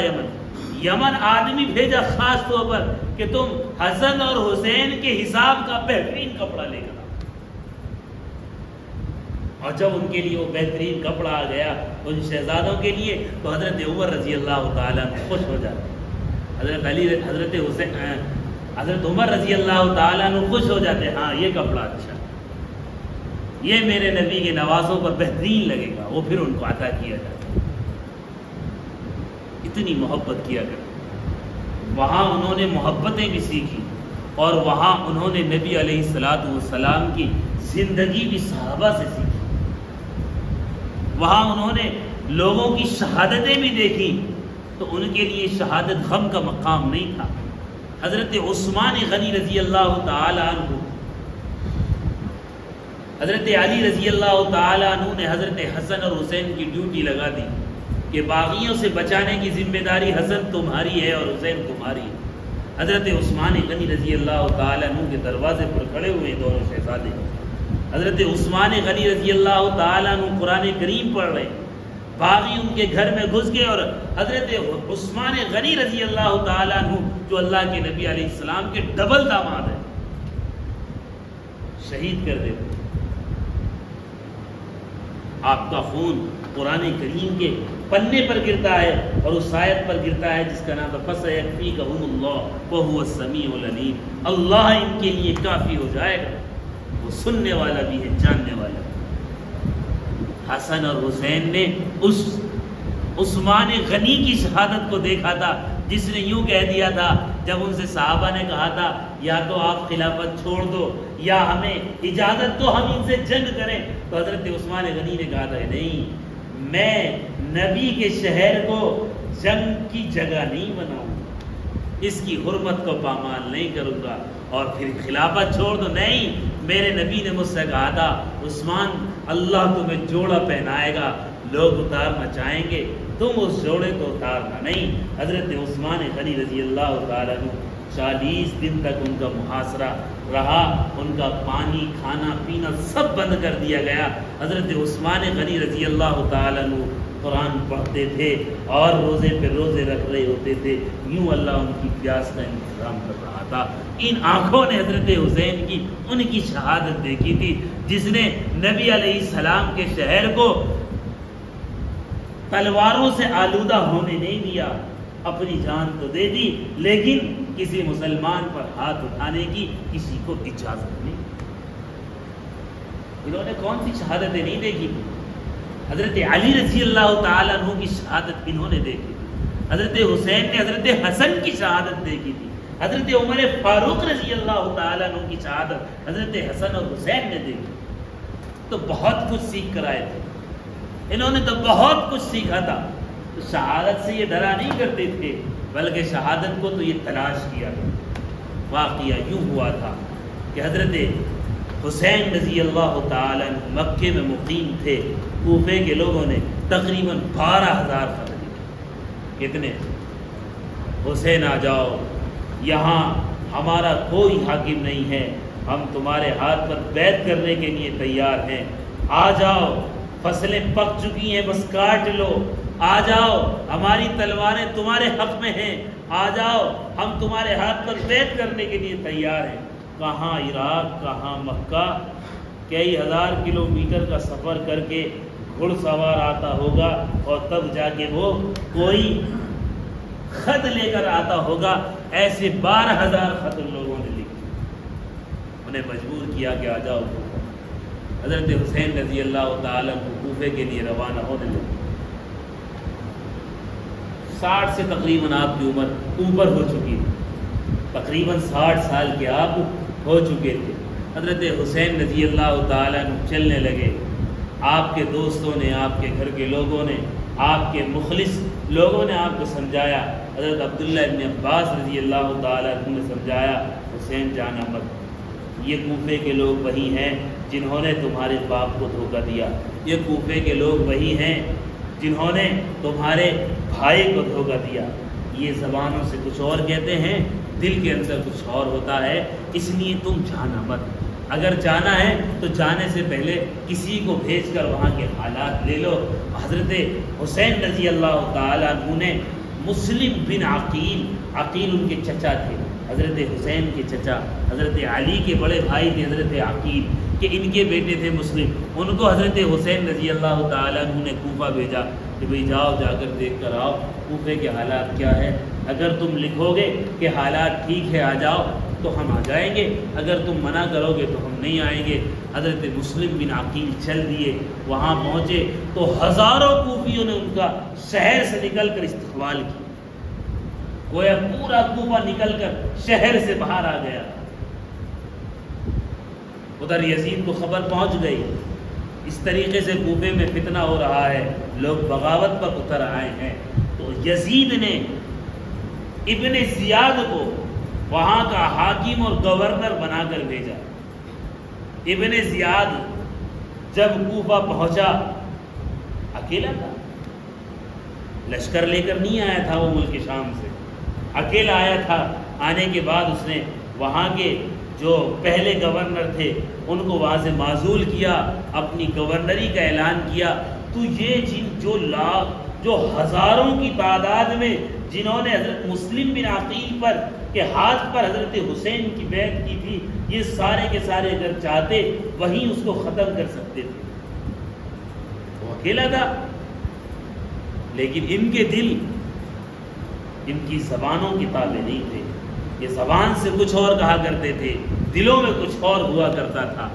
یمن آدمی بھیجا خاص طور پر کہ تم حسن اور حسین کے حساب کا بہترین کپڑا لے کر آؤ۔ اور جب ان کے لیے وہ بہترین کپڑا آ گیا ان شہزادوں کے لیے تو حضرت عمر رضی اللہ تعالیٰ خوش ہو جاتے، حضرت عمر رضی اللہ تعالیٰ خوش ہو جاتے، ہاں یہ کپڑا اچھا، یہ میرے نبی کے نوازوں پر بہترین لگے گا، وہ پھر ان کو عطا کیا جاتا۔ اتنی محبت کیا کرتے، وہاں انہوں نے محبتیں بھی سیکھی، اور وہاں انہوں نے نبی علیہ السلام کی زندگی بھی صحابہ سے سیکھی، وہاں انہوں نے لوگوں کی شہادتیں بھی دیکھی، تو ان کے لیے شہادت غم کا مقام نہیں تھا۔ حضرت عثمان غنی رضی اللہ تعالی عنہ، حضرت علی رضی اللہ تعالی عنہ نے حضرت حسن اور حسین کی ڈیوٹی لگا دی کہ باغیوں سے بچانے کی ذمہ داری حسن تمہاری ہے اور حسین تمہاری ہے۔ حضرت عثمان غنی رضی اللہ تعالی عنہ کے دروازے پر کھڑے ہوئے دونوں شہزادے، حضرت عثمان غنی رضی اللہ تعالی عنہ قرآن کریم پڑھ رہے، باغی ان کے گھر میں گھس گئے اور حضرت عثمان غنی رضی اللہ تعالی عنہ جو اللہ کے نبی علیہ السلام کے ڈبل داماد ہیں، شہید کر دیتے۔ آپ کا خون قرآن کریم کے پنے پر گرتا ہے اور اس آیت پر گرتا ہے جس کا نام ہے فَسَيَكْفِيكَهُمُ اللَّهُ وَهُوَ السَّمِيعُ الْعَلِيمُ۔ اللہ ان کے لیے کافی ہو جائے گا، وہ سننے والا بھی ہے، جاننے والا بھی۔ حسن اور حسین نے اس عثمان غنی کی شہادت کو دیکھا تھا جس نے یوں کہہ دیا تھا جب ان سے صحابہ نے کہا تھا یا تو آپ خلافت چھوڑ دو یا ہمیں اجازت دو ہم ان سے جنگ کریں، تو حضرت عثمان غنی نے کہا تھا کہ نہیں، میں نبی کے شہر کو جنگ کی جگہ نہیں بناؤں گا، اس کی حرمت کو پامال نہیں کروں گا، اور پھر خلافت چھوڑ دو، نہیں، میرے نبی نے مجھ سے کہا تھا عثمان اللہ تمہیں جوڑا پہنائے گا، لوگ اتارنا چاہیں گے، تم اس جوڑے کو اتارنا نہیں۔ حضرت عثمان غنی رضی اللہ تعالیٰ عنہ 40 دن تک ان کا محاصرہ رہا، ان کا پانی کھانا پینا سب بند کر دیا گیا۔ حضرت عثمان غنی رضی اللہ تعالیٰ عنہ قرآن پڑھتے تھے اور روزے پہ روزے رکھ رہے ہوتے تھے، یوں اللہ ان کی پیاس کا انتظام کر رہا تھا۔ ان آنکھوں نے حضرت حسین کی ان کی شہادت دیکھی تھی جس نے نبی علیہ السلام کے شہر کو تلواروں سے آلودہ ہونے نہیں دیا، اپنی جان تو دے دی لیکن کسی مسلمان پر ہاتھ اٹھانے کی کسی کو اجازت نہیں۔ انہوں نے کون سی شہادتیں نہیں دیکھی تھی؟ حضرت علی رضی اللہ تعالیٰ عنہ کی شہادت انہوں نے دیکھی تھی، حضرت حسین نے حضرت حسن کی شہادت دیکھی تھی، حضرت عمر فاروق رضی اللہ تعالیٰ عنہ کی شہادت حضرت حسن اور حسین نے دیکھی، تو بہت کچھ سیکھ کر آئے تھے، انہوں نے تو بہت کچھ سیکھا تھا۔ تو شہادت سے یہ ڈرا نہیں کرتے تھے بلکہ شہادت کو تو یہ تلاش کیا تھا۔ واقعہ یوں ہوا تھا کہ حضرت حسین رضی اللہ تعالیٰ عنہ مکے میں مقیم تھے، کوفے کے لوگوں نے تقریباً 12,000 خط لکھے۔ کتنے؟ حسین آ جاؤ، یہاں ہمارا کوئی حاکم نہیں ہے، ہم تمہارے ہاتھ پر بیعت کرنے کے لیے تیار ہیں، آ جاؤ، فصلیں پک چکی ہیں بس کاٹ لو، آ جاؤ، ہماری تلواریں تمہارے حق میں ہیں، آ جاؤ، ہم تمہارے ہاتھ پر بیعت کرنے کے لیے تیار ہیں۔ کہاں عراق، کہاں مکہ، کئی ہزار کلومیٹر کا سفر کر کے گھڑ سوار آتا ہوگا اور تب جا کے وہ کوئی خط لے کر آتا ہوگا۔ ایسے 12,000 خط ان لوگوں نے لکھے، انہیں مجبور کیا کہ آ جاؤ۔ حضرت حسین رضی اللہ تعالیٰ کو کوفے کے لیے روانہ ہونے لگے۔ 60 سے تقریباً آپ کی عمر اوپر ہو چکی تھی، تقریباً 60 سال کے آپ ہو چکے تھے۔ حضرت حسین رضی اللہ تعالیٰ چلنے لگے، آپ کے دوستوں نے، آپ کے گھر کے لوگوں نے، آپ کے مخلص لوگوں نے آپ کو سمجھایا۔ حضرت عبداللہ ابن عباس رضی اللہ تعالیٰ نے سمجھایا، حسین جانا مت، یہ کوفے کے لوگ وہی ہیں جنہوں نے تمہارے باپ کو دھوکہ دیا، یہ کوفے کے لوگ وہی ہیں جنہوں نے تمہارے بھائی کو دھوکہ دیا۔ یہ زبانوں سے کچھ اور کہتے ہیں، دل کے اندر کچھ اور ہوتا ہے، اس لیے تم جانا مت، اگر جانا ہے تو جانے سے پہلے کسی کو بھیج کر وہاں کے حالات لے لو۔ حضرت حسین رضی اللہ تعالیٰ عنہ نے مسلم بن عقیل، عقیل ان کے چچا تھے، حضرت حسین کے چچا، حضرت علی کے بڑے بھائی تھے حضرت عقیل، کہ ان کے بیٹے تھے مسلم، ان کو حضرت حسین رضی اللہ تعالیٰ عنہ نے کوفہ بھیجا کہ بھئی جاؤ، جا کر دیکھ کر آؤ کوفے کے حالات کیا ہے، اگر تم لکھو گے کہ حالات ٹھیک ہے آ جاؤ تو ہم آ جائیں گے، اگر تم منع کرو گے تو ہم نہیں آئیں گے۔ حضرت مسلم بن عقیل چل دیے، وہاں پہنچے تو ہزاروں کوفیوں نے ان کا شہر سے نکل کر استقبال کیا، گویا پورا کوفہ نکل کر شہر سے باہر آ گیا۔ ادھر یزید کو خبر پہنچ گئی اس طریقے سے کوفے میں فتنہ ہو رہا ہے، لوگ بغاوت پر اتر آئے ہیں، تو یزید نے ابن زیاد کو وہاں کا حاکم اور گورنر بنا کر بھیجا۔ ابن زیاد جب کوفہ پہنچا اکیلا تھا، لشکر لے کر نہیں آیا تھا، وہ ملک شام سے اکیلا آیا تھا۔ آنے کے بعد اس نے وہاں کے جو پہلے گورنر تھے ان کو وہاں سے معزول کیا، اپنی گورنری کا اعلان کیا۔ تو یہ جو ہزاروں کی تعداد میں جنہوں نے حضرت مسلم بن عقیل پر کے ہاتھ پر حضرت حسین کی بیعت کی تھی، یہ سارے کے سارے اگر چاہتے وہیں اس کو ختم کر سکتے تھے۔ وہ اکیلا تھا، لیکن ان کے دل ان کی زبانوں کے تابع نہیں تھے۔ یہ زبان سے کچھ اور کہا کرتے تھے، دلوں میں کچھ اور ہوا کرتا تھا۔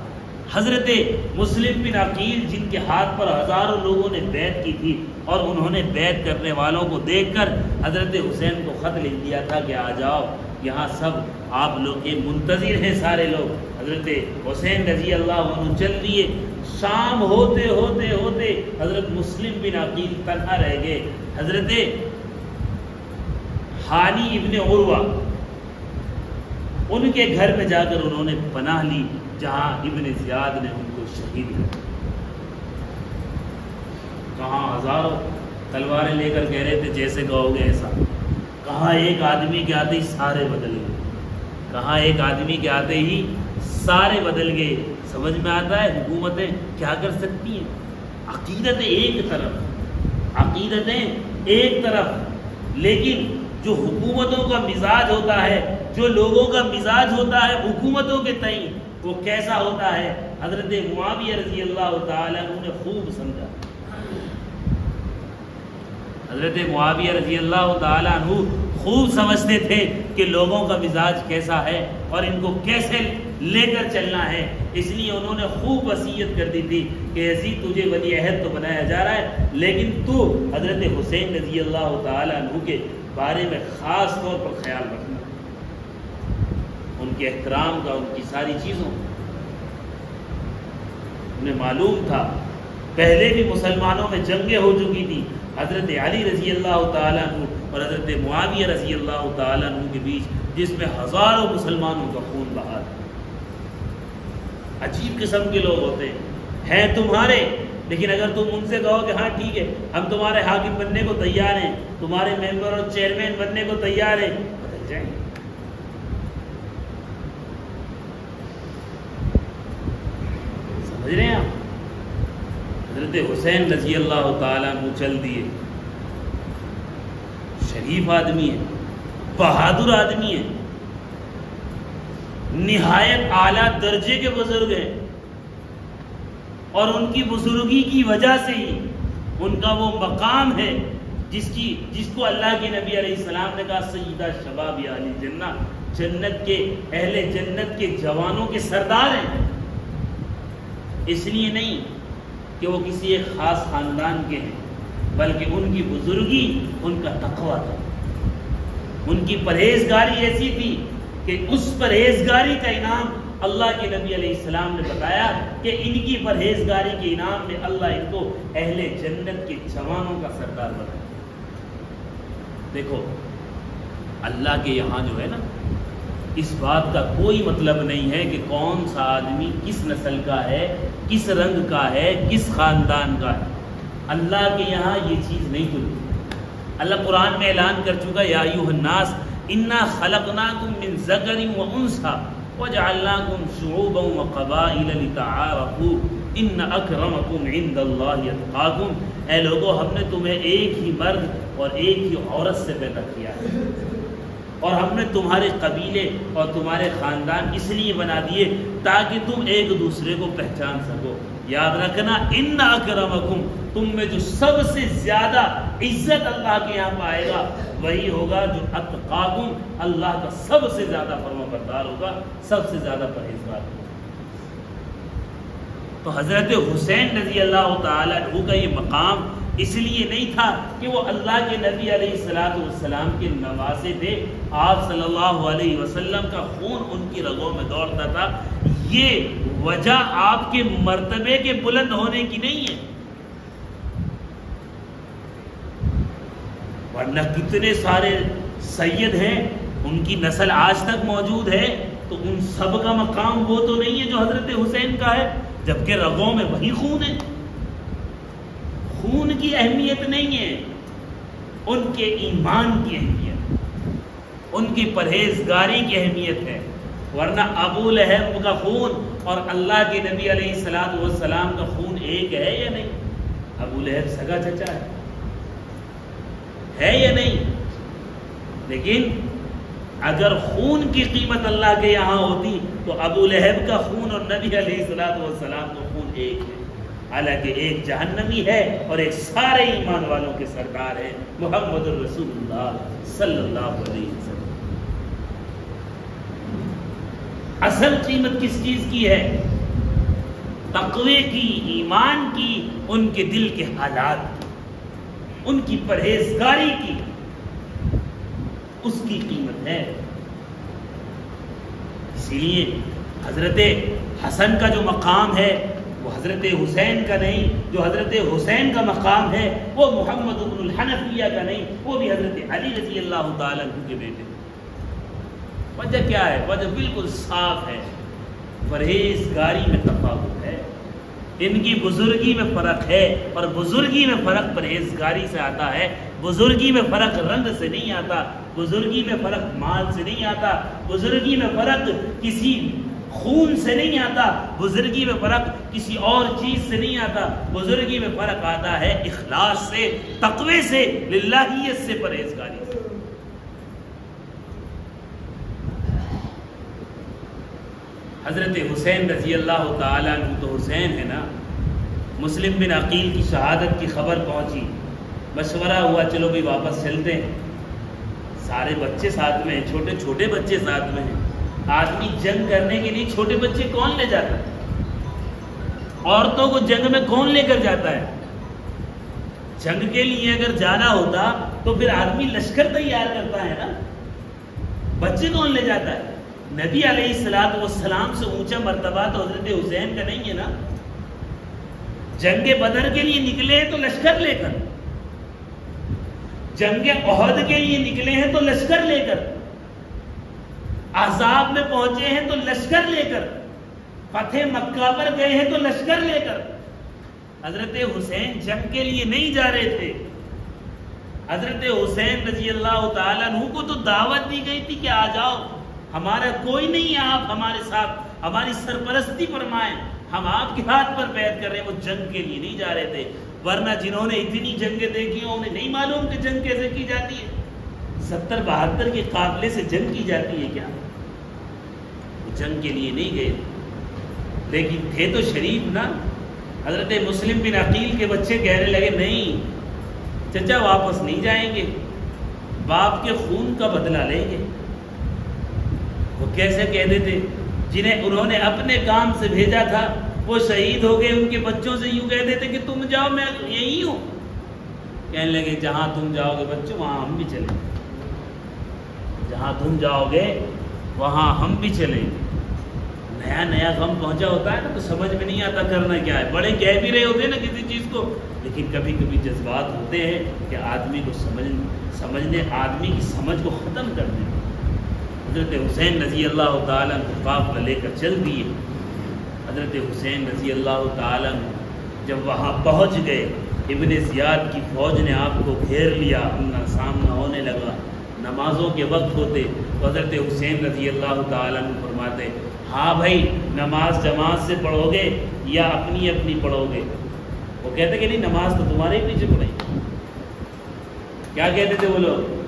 حضرت مسلم بن عقیل جن کے ہاتھ پر ہزاروں لوگوں نے بیعت کی تھی، اور انہوں نے بیعت کرنے والوں کو دیکھ کر حضرت حسین کو خط لکھ دیا تھا کہ آ جاؤ، یہاں سب آپ لوگ کے منتظر ہیں۔ سارے لوگ حضرت حسین رضی اللہ عنہ چل دیے۔ شام ہوتے ہوتے ہوتے حضرت مسلم بن عقیل تنہا رہ گئے۔ حضرت ہانی ابن عروہ ان کے گھر میں جا کر انہوں نے پناہ لی، جہاں ابن زیاد نے ان کو شہید کیا۔ کہاں ہزاروں تلواریں لے کر کہہ رہے تھے جیسے کہو گے ایسا، کہاں ایک آدمی کے آتے ہی سارے بدل گئے، کہاں ایک آدمی کے آتے ہی سارے بدل گئے۔ سمجھ میں آتا ہے حکومتیں کیا کر سکتی ہیں؟ عقیدتیں ایک طرف، لیکن جو حکومتوں کا مزاج ہوتا ہے، جو لوگوں کا مزاج ہوتا ہے حکومتوں کے تئیں، وہ کیسا ہوتا ہے؟ حضرت معاویہ رضی اللہ تعالیٰ عنہ نے خوب سمجھا۔ حضرت معاویہ رضی اللہ تعالیٰ عنہ خوب سمجھتے تھے کہ لوگوں کا مزاج کیسا ہے اور ان کو کیسے لے کر چلنا ہے، اس لیے انہوں نے خوب وصیت کر دی تھی کہ یزید تجھے ولی عہد تو بنایا جا رہا ہے، لیکن تو حضرت حسین رضی اللہ تعالیٰ عنہ کے بارے میں خاص طور پر خیال رکھنا، ان کے احترام کا، ان کی ساری چیزوں۔ انہیں معلوم تھا پہلے بھی مسلمانوں میں جنگیں ہو چکی تھی، حضرت علی رضی اللہ تعالیٰ عنہ اور حضرت معاویہ رضی اللہ تعالیٰ عنہ کے بیچ، جس میں ہزاروں مسلمانوں کا خون بہا تھا۔ عجیب قسم کے لوگ ہوتے ہیں تمہارے، لیکن اگر تم ان سے کہو کہ ہاں ٹھیک ہے ہم تمہارے حاکم بننے کو تیار ہیں، تمہارے ممبر اور چیئرمین بننے کو تیار ہیں، بدل جائیں گے۔ سمجھ رہے ہیں آپ؟ حضرت حسین رضی اللہ تعالیٰ عنہ چل دیے، شریف آدمی ہے، بہادر آدمی ہے، نہایت اعلیٰ درجے کے بزرگ ہیں، اور ان کی بزرگی کی وجہ سے ہی ان کا وہ مقام ہے جس کو اللہ کے نبی علیہ السلام نے کہا سیدہ شباب اہل جنہ، جنت کے اہل جنت کے جوانوں کے سردار ہیں۔ اس لیے نہیں کہ وہ کسی ایک خاص خاندان کے ہیں، بلکہ ان کی بزرگی ان کا تقویٰ تھا، ان کی پرہیزگاری ایسی تھی کہ اس پرہیزگاری کا انعام اللہ کے نبی علیہ السلام نے بتایا کہ ان کی پرہیزگاری کے انعام میں اللہ ان کو اہل جنت کے جوانوں کا سردار بنایا۔ دیکھو اللہ کے یہاں جو ہے نا، اس بات کا کوئی مطلب نہیں ہے کہ کون سا آدمی کس نسل کا ہے، کس رنگ کا ہے، کس خاندان کا ہے۔ اللہ کے یہاں یہ چیز نہیں چلتی۔ اللہ قرآن میں اعلان کر چکا یا ایھا الناس انا خلقناکم من ذکر و انثی وجعلناکم شعوبا وقبائل لتعارفوا ان اکرمکم عند اللہ اتقاکم۔ اے لوگو، ہم نے تمہیں ایک ہی مرد اور ایک ہی عورت سے پیدا کیا ہے، اور ہم نے تمہارے قبیلے اور تمہارے خاندان اس لیے بنا دیے تاکہ تم ایک دوسرے کو پہچان سکو۔ یاد رکھنا ان اکرمکم، تم میں جو سب سے زیادہ عزت اللہ کے یہاں پائے گا وہی ہوگا جو اتقاکم، اللہ کا سب سے زیادہ فرما بردار ہوگا، سب سے زیادہ پرہیزگار ہوگا۔ تو حضرت حسین رضی اللہ تعالیٰ عنہ کا یہ مقام اس لیے نہیں تھا کہ وہ اللہ کے نبی علیہ السلام کے نواسے تھے، آپ صلی اللہ علیہ وسلم کا خون ان کی رگوں میں دوڑتا تھا۔ یہ وجہ آپ کے مرتبے کے بلند ہونے کی نہیں ہے، ورنہ کتنے سارے سید ہیں ان کی نسل آج تک موجود ہے، تو ان سب کا مقام وہ تو نہیں ہے جو حضرت حسین کا ہے، جبکہ رگوں میں وہی خون ہے۔ خون کی اہمیت نہیں ہے، ان کے ایمان کی اہمیت، ان کی پرہیزگاری کی اہمیت ہے۔ ورنہ ابو لہب کا خون اور اللہ کے نبی علیہ الصلوۃ والسلام کا خون ایک ہے یا نہیں؟ ابو لہب سگا چچا ہے یا نہیں؟ لیکن اگر خون کی قیمت اللہ کے یہاں ہوتی تو ابو لہب کا خون اور نبی علیہ الصلوۃ والسلام کا خون ایک ہے، حالانکہ ایک جہنمی ہے اور ایک سارے ایمان والوں کے سردار ہیں، محمد الرسول اللہ صلی اللہ علیہ وسلم۔ اصل قیمت کس چیز کی ہے؟ تقوی کی، ایمان کی، ان کے دل کے حالات کی، ان کی پرہیزگاری کی، اس کی قیمت ہے۔ اسی لیے حضرت حسن کا جو مقام ہے وہ حضرت حسین کا نہیں، جو حضرت حسین کا مقام ہے وہ محمد بن الحنفیہ کا نہیں، وہ بھی حضرت علی رضی اللہ تعالیٰ عنہ کے بیٹے۔ وجہ کیا ہے؟ وجہ بالکل صاف ہے، پرہیزگاری میں تفاوت ہے، ان کی بزرگی میں فرق ہے، اور بزرگی میں فرق پرہیزگاری سے آتا ہے۔ بزرگی میں فرق رنگ سے نہیں آتا، بزرگی میں فرق مال سے نہیں آتا، بزرگی میں فرق کسی خون سے نہیں آتا، بزرگی میں فرق کسی اور چیز سے نہیں آتا، بزرگی میں فرق آتا ہے اخلاص سے، تقوی سے، للہیت سے، پرہیزگاری سے۔ حضرت حسین رضی اللہ تعالیٰ عنہ تو حسین ہے نا، مسلم بن عقیل کی شہادت کی خبر پہنچی، مشورہ ہوا چلو بھی واپس چلتے ہیں، سارے بچے ساتھ میں ہیں، چھوٹے چھوٹے بچے ساتھ میں ہیں۔ آدمی جنگ کرنے کے لیے چھوٹے بچے کون لے جاتا ہے؟ عورتوں کو جنگ میں کون لے کر جاتا ہے؟ جنگ کے لیے اگر جانا ہوتا تو پھر آدمی لشکر تیار کرتا ہے نا، بچے کون لے جاتا ہے؟ نبی علیہ الصلوۃ والسلام سے اونچا مرتبہ تو حضرت حسین کا نہیں ہے نا۔ جنگ بدر کے لیے نکلے ہیں تو لشکر لے کر، جنگ احد کے لیے نکلے ہیں تو لشکر لے کر، احزاب میں پہنچے ہیں تو لشکر لے کر، فتح مکہ پر گئے ہیں تو لشکر لے کر۔ حضرت حسین جنگ کے لیے نہیں جا رہے تھے، حضرت حسین رضی اللہ تعالیٰ عنہ کو تو دعوت دی گئی تھی کہ آ جاؤ، ہمارا کوئی نہیں ہے، آپ ہمارے ساتھ ہماری سرپرستی فرمائیں، ہم آپ کے ہاتھ پر بیعت کر رہے ہیں۔ وہ جنگ کے لیے نہیں جا رہے تھے، ورنہ جنہوں نے اتنی جنگیں دیکھی ہیں انہیں نہیں معلوم کہ جنگ کیسے کی جاتی ہے۔ 70-72 کے قافلے سے جنگ کی جاتی ہے کیا؟ وہ جنگ کے لیے نہیں گئے، لیکن تھے تو شریف نا۔ حضرت مسلم بن عقیل کے بچے کہنے لگے نہیں چچا واپس نہیں جائیں گے، باپ کے خون کا بدلہ لیں گے۔ وہ کیسے کہہ دیتے؟ جنہیں انہوں نے اپنے کام سے بھیجا تھا وہ شہید ہو گئے، ان کے بچوں سے یوں کہہ دیتے کہ تم جاؤ میں یہی ہوں۔ کہنے لگے جہاں تم جاؤ گے بچوں وہاں ہم بھی چلیں گے، جہاں تم جاؤ گے وہاں ہم بھی چلیں گے۔ نیا نیا غم پہنچا ہوتا ہے نا تو سمجھ میں نہیں آتا کرنا کیا ہے، بڑے کہہ بھی رہے ہوتے ہیں نا کسی چیز کو، لیکن کبھی کبھی جذبات ہوتے ہیں کہ آدمی کو سمجھنے آدمی کی سمجھ کو ختم کر دیں۔ حضرت حسین رضی اللہ تعالیٰ کو قافلہ لے کر چل دیے۔ حضرت حسین رضی اللہ تعالیٰ جب وہاں پہنچ گئے، ابن زیاد کی فوج نے آپ کو گھیر لیا، ان کا سامنا ہونے لگا، نمازوں کے وقت ہوتے تو حضرت حسین رضی اللہ تعالیٰ فرماتے ہاں بھائی نماز جماعت سے پڑھو گے یا اپنی اپنی پڑھو گے؟ وہ کہتے کہ نہیں نماز تو تمہارے ہی پیچھے پڑھیں گے۔ کیا کہتے تھے وہ لوگ؟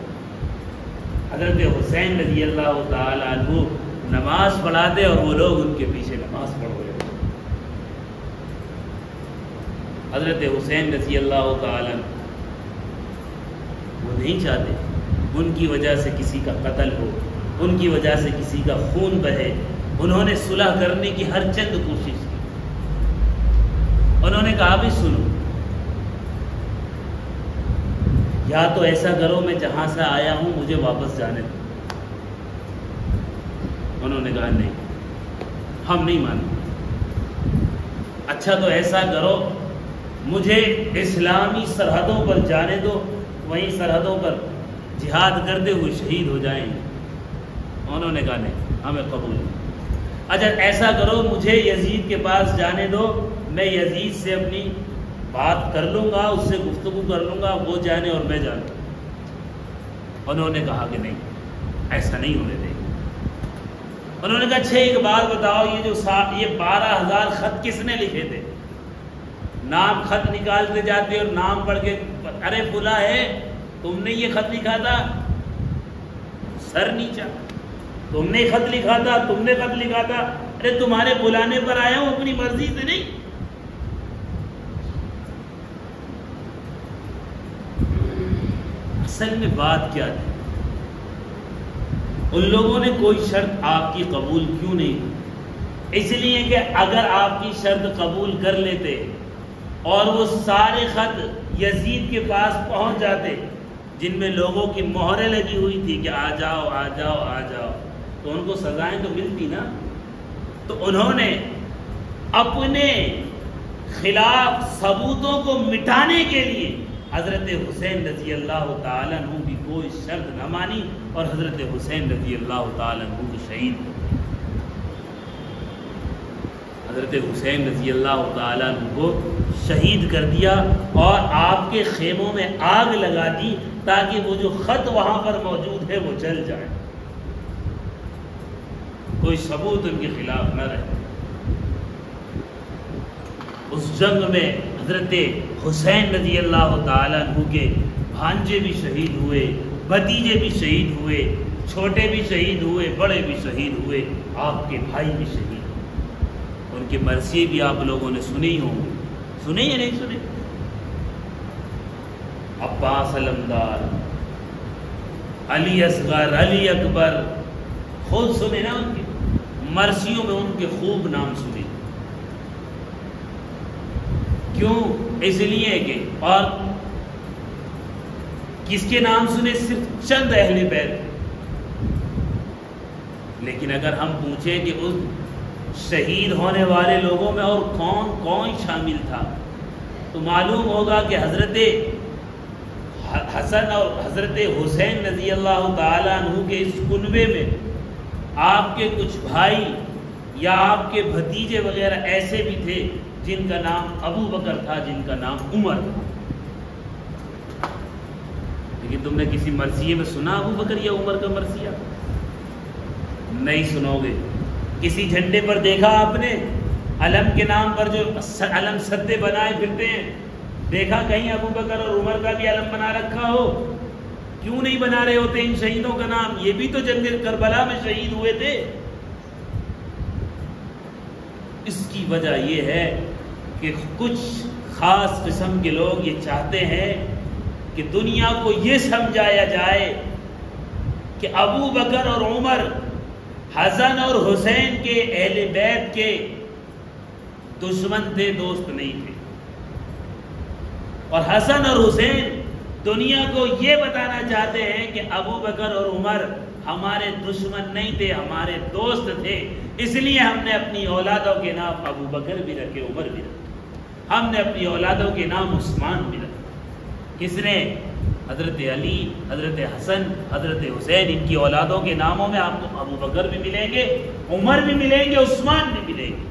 حضرت حسین رضی اللہ تعالیٰ عنہ نماز پڑھاتے اور وہ لوگ ان کے پیچھے نماز پڑھ رہے تھے۔ حضرت حسین رضی اللہ تعالیٰ عنہ وہ نہیں چاہتے ان کی وجہ سے کسی کا قتل ہو، ان کی وجہ سے کسی کا خون بہے۔ انہوں نے صلح کرنے کی ہر چند کوشش کی، انہوں نے کہا بھی سنو، یا تو ایسا کرو میں جہاں سے آیا ہوں مجھے واپس جانے دو۔ انہوں نے کہا نہیں ہم نہیں مانیں، اچھا تو ایسا کرو مجھے اسلامی سرحدوں پر جانے دو، وہیں سرحدوں پر جہاد کرتے ہوئے شہید ہو جائیں گے۔ انہوں نے کہا نہیں، ہمیں قبول نہیں۔ اچھا ایسا کرو مجھے یزید کے پاس جانے دو، میں یزید سے اپنی بات کر لوں گا، اس سے گفتگو کر لوں گا، وہ جانے اور میں جانوں۔ انہوں نے کہا کہ نہیں، ایسا نہیں ہونے دیں۔ انہوں نے کہا اچھا ایک بات بتاؤ، یہ 12,000 خط کس نے لکھے تھے؟ نام خط نکالتے جاتے اور نام پڑھ کے ارے فلاں ہے، تم نے یہ خط لکھا تھا؟ سر نیچا، تم نے خط لکھا تھا، تم نے خط لکھا تھا؟ ارے تمہارے بلانے پر آیا ہوں، اپنی مرضی سے نہیں۔ اصل میں بات کیا تھی؟ ان لوگوں نے کوئی شرط آپ کی قبول کیوں نہیں کی؟ اس لیے کہ اگر آپ کی شرط قبول کر لیتے اور وہ سارے خط یزید کے پاس پہنچ جاتے جن میں لوگوں کی مہریں لگی ہوئی تھی کہ آ جاؤ آ جاؤ آ جاؤ، تو ان کو سزائیں تو ملتی نا۔ تو انہوں نے اپنے خلاف ثبوتوں کو مٹانے کے لیے حضرت حسین رضی اللہ تعالیٰ عنہ کی کوئی شرط نہ مانی اور حضرت حسین رضی اللہ تعالیٰ عنہ کو شہید کر دیا۔ حضرت حسین رضی اللہ تعالیٰ عنہ کو شہید کر دیا اور آپ کے خیموں میں آگ لگا دی تاکہ وہ جو خط وہاں پر موجود ہے وہ جل جائے، کوئی ثبوت ان کے خلاف نہ رہے۔ اس جنگ میں حضرت حسین رضی اللہ تعالیٰ عنہ کے بھانجے بھی شہید ہوئے، بھتیجے بھی شہید ہوئے، چھوٹے بھی شہید ہوئے، بڑے بھی شہید ہوئے، آپ کے بھائی بھی شہید ہوئے۔ ان کی مرثیے بھی آپ لوگوں نے سنی ہوں گی، سنے یا نہیں سنے؟ عباس علمدار، علی اصغر، علی اکبر، خود سنے نا ان کی مرثیوں میں، ان کے خوب نام سنے۔ کیوں؟ اس لیے کہ اور کس کے نام سنے؟ صرف چند اہل بیت۔ لیکن اگر ہم پوچھیں کہ اس شہید ہونے والے لوگوں میں اور کون کون شامل تھا تو معلوم ہوگا کہ حضرت حسن اور حضرت حسین رضی اللہ تعالیٰ عنہ کے اس کنبے میں آپ کے کچھ بھائی یا آپ کے بھتیجے وغیرہ ایسے بھی تھے جن کا نام ابو بکر تھا، جن کا نام عمر تھا۔ لیکن تم نے کسی مرثیے میں سنا ابو بکر یا عمر کا مرثیہ؟ نہیں سنو گے۔ کسی جھنڈے پر دیکھا آپ نے علم کے نام پر جو علم سدے بنائے پھرتے ہیں، دیکھا کہیں ابو بکر اور عمر کا بھی علم بنا رکھا ہو؟ کیوں نہیں بنا رہے ہوتے ان شہیدوں کا نام؟ یہ بھی تو جنگ کربلا میں شہید ہوئے تھے۔ اس کی وجہ یہ ہے کہ کچھ خاص قسم کے لوگ یہ چاہتے ہیں کہ دنیا کو یہ سمجھایا جائے کہ ابو بکر اور عمر حسن اور حسین کے اہل بیت کے دشمن تھے، دوست نہیں تھے۔ اور حسن اور حسین دنیا کو یہ بتانا چاہتے ہیں کہ ابو بکر اور عمر ہمارے دشمن نہیں تھے، ہمارے دوست تھے، اس لیے ہم نے اپنی اولادوں کے نام ابو بکر بھی رکھے، عمر بھی رکھے، ہم نے اپنی اولادوں کے نام عثمان بھی رکھے۔ کس نے؟ حضرت علی، حضرت حسن، حضرت حسین، ان کی اولادوں کے ناموں میں آپ کو ابو بکر بھی ملیں گے، عمر بھی ملیں گے، عثمان بھی ملیں گے،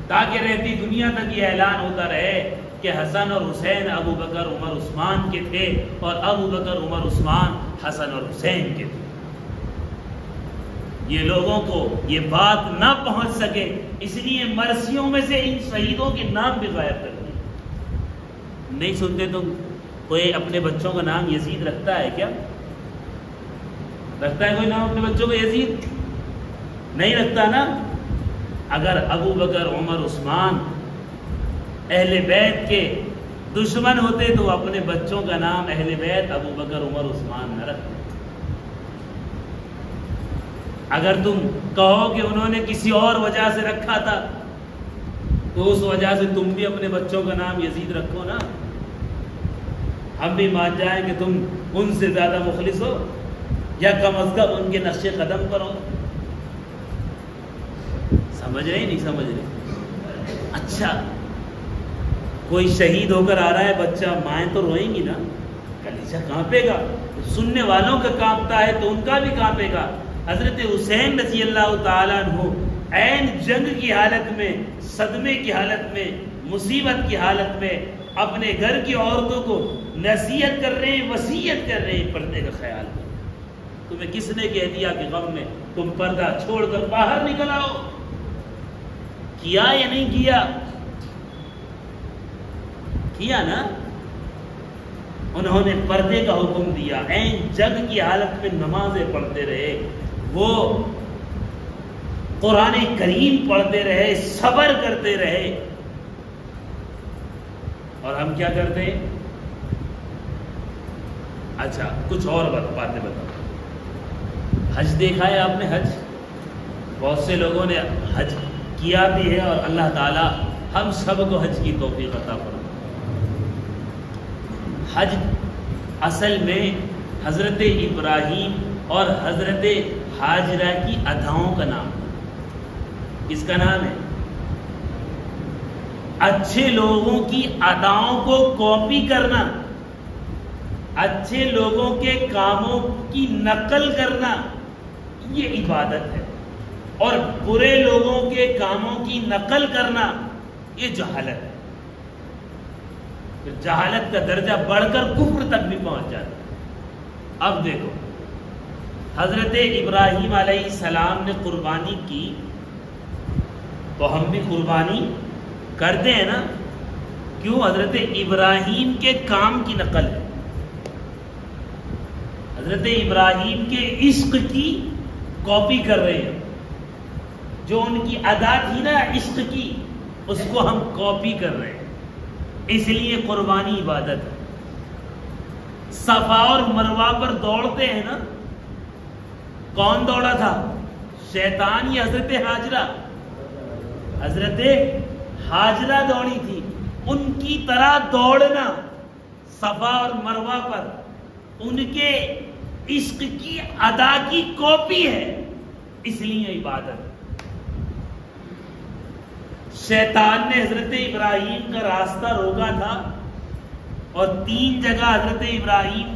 تاکہ رہتی دنیا تک یہ اعلان ہوتا رہے کہ حسن اور حسین ابو بکر عمر عثمان کے تھے اور ابو بکر عمر عثمان حسن اور حسین کے تھے۔ یہ لوگوں کو یہ بات نہ پہنچ سکے، اس لیے مرثیوں میں سے ان شہیدوں کے نام بھی غائب کر دیے۔ نہیں سنتے تم؟ کوئی اپنے بچوں کا نام یزید رکھتا ہے کیا؟ رکھتا ہے کوئی نام اپنے بچوں کو یزید؟ نہیں رکھتا نا۔ اگر ابو بکر عمر عثمان اہل بیت کے دشمن ہوتے تو اپنے بچوں کا نام اہل بیت ابو بکر عمر عثمان نہ رکھتے۔ اگر تم کہو کہ انہوں نے کسی اور وجہ سے رکھا تھا تو اس وجہ سے تم بھی اپنے بچوں کا نام یزید رکھو نا، ہم بھی مان جائیں کہ تم ان سے زیادہ مخلص ہو یا کم از کم ان کے نقش قدم پر ہو۔ سمجھ رہے نہیں سمجھ رہے؟ اچھا کوئی شہید ہو کر آ رہا ہے بچہ، مائیں تو روئیں گی نا، کلیجہ کانپے گا، سننے والوں کا کانپتا ہے تو ان کا بھی کانپے گا۔ حضرت حسین رضی اللہ تعالیٰ عنہ عین جنگ کی حالت میں، صدمے کی حالت میں، مصیبت کی حالت میں اپنے گھر کی عورتوں کو نصیحت کر رہے ہیں، وصیت کر رہے ہیں پردے کا خیال کرو۔ تمہیں کس نے کہہ دیا کہ غم میں تم پردہ چھوڑ کر باہر نکل آؤ؟ کیا یا نہیں کیا؟ کیا نا؟ انہوں نے پردے کا حکم دیا، عین جنگ کی حالت میں نمازیں پڑھتے رہے، وہ قرآن کریم پڑھتے رہے، صبر کرتے رہے۔ اور ہم کیا کرتے ہیں؟ اچھا کچھ اور باتیں بتاؤ۔ حج دیکھا ہے آپ نے؟ حج بہت سے لوگوں نے حج کیا بھی ہے، اور اللہ تعالی ہم سب کو حج کی توفیق عطا فرمائے۔ حج اصل میں حضرت ابراہیم اور حضرت حاجرہ کی اداؤں کا نام ہے۔ کس کا نام ہے؟ اچھے لوگوں کی اداؤں کو کاپی کرنا، اچھے لوگوں کے کاموں کی نقل کرنا، یہ عبادت ہے، اور برے لوگوں کے کاموں کی نقل کرنا یہ جہالت ہے۔ جہالت کا درجہ بڑھ کر کفر تک بھی پہنچ جاتا ہے۔ اب دیکھو، حضرت ابراہیم علیہ السلام نے قربانی کی تو ہم بھی قربانی کرتے ہیں نا؟ کیوں؟ حضرت ابراہیم کے کام کی نقل ہے، حضرت ابراہیم کے عشق کی کاپی کر رہے ہیں۔ جو ان کی ادا تھی نا عشق کی، اس کو ہم کاپی کر رہے ہیں، اس لیے قربانی عبادت ہے۔ صفا اور مروہ پر دوڑتے ہیں نا، کون دوڑا تھا؟ شیطان یا حضرت حاجرہ؟ حضرت حاجرہ دوڑی تھی۔ ان کی طرح دوڑنا صفا اور مروہ پر ان کے عشق کی ادا کی کاپی ہے، اس لیے عبادت ہے۔ شیطان نے حضرت ابراہیم کا راستہ روکا تھا، اور 3 جگہ حضرت ابراہیم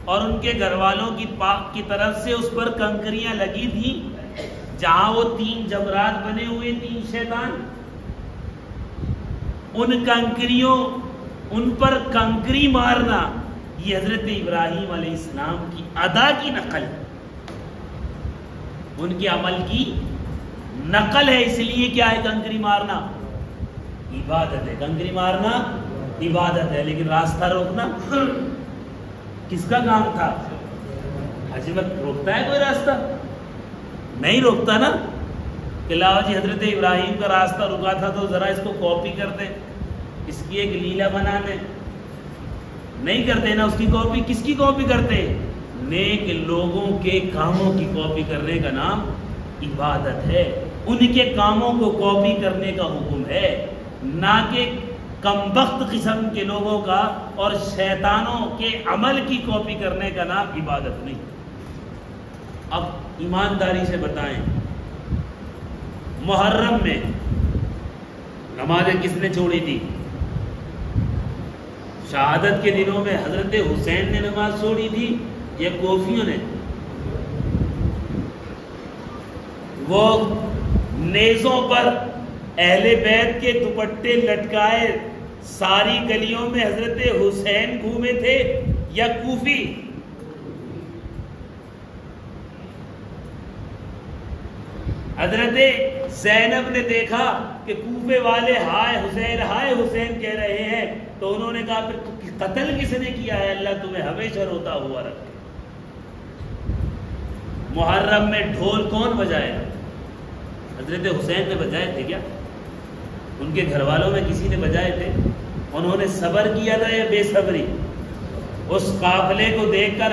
اور ان کے گھر والوں کی طرف سے اس پر کنکریاں لگی تھیں، جہاں وہ 3 جمرات بنے ہوئے 3 شیطان، ان کنکریوں، ان پر کنکری مارنا یہ حضرت ابراہیم علیہ السلام کی ادا کی نقل ہے، ان کے عمل کی نقل ہے۔ اس لیے کیا ہے کنکری مارنا؟ عبادت ہے۔ کنکری مارنا عبادت ہے، لیکن راستہ روکنا کس کا کام تھا؟ حج میں روکتا ہے کوئی راستہ؟ نہیں روکتا نا، کہ لاؤ جی حضرت ابراہیم کا راستہ رکا تھا تو ذرا اس کو کاپی کر دیں، اس کی ایک لیلا بنا دیں۔ نہیں کرتے نا اس کی کاپی۔ کس کی کاپی کرتے؟ نیک لوگوں کے کاموں کی کاپی کرنے کا نام عبادت ہے۔ ان کے کاموں کو کاپی کرنے کا حکم ہے، نہ کہ کمبخت قسم کے لوگوں کا اور شیطانوں کے عمل کی کاپی کرنے کا نام عبادت نہیں۔ اب ایمانداری سے بتائیں، محرم میں نمازیں کس نے چھوڑی تھی؟ شہادت کے دنوں میں حضرت حسین نے نماز چھوڑی تھی یا کوفیوں نے؟ وہ نیزوں پر اہل بیت کے دوپٹے لٹکائے ساری گلیوں میں حضرت حسین گھومے تھے یا کوفی؟ حضرت زینب نے دیکھا کہ کوفے والے ہائے حسین کہہ رہے ہیں، تو انہوں نے کہا پھر قتل کس نے کیا ہے؟ اللہ تمہیں ہمیشہ روتا ہوا رکھے۔ محرم میں ڈھول کون بجائے؟ حضرت حسین نے بجائے تھے کیا؟ ان کے گھر والوں میں کسی نے بجائے تھے؟ انہوں نے صبر کیا تھا یا بے صبری؟ اس قافلے کو دیکھ کر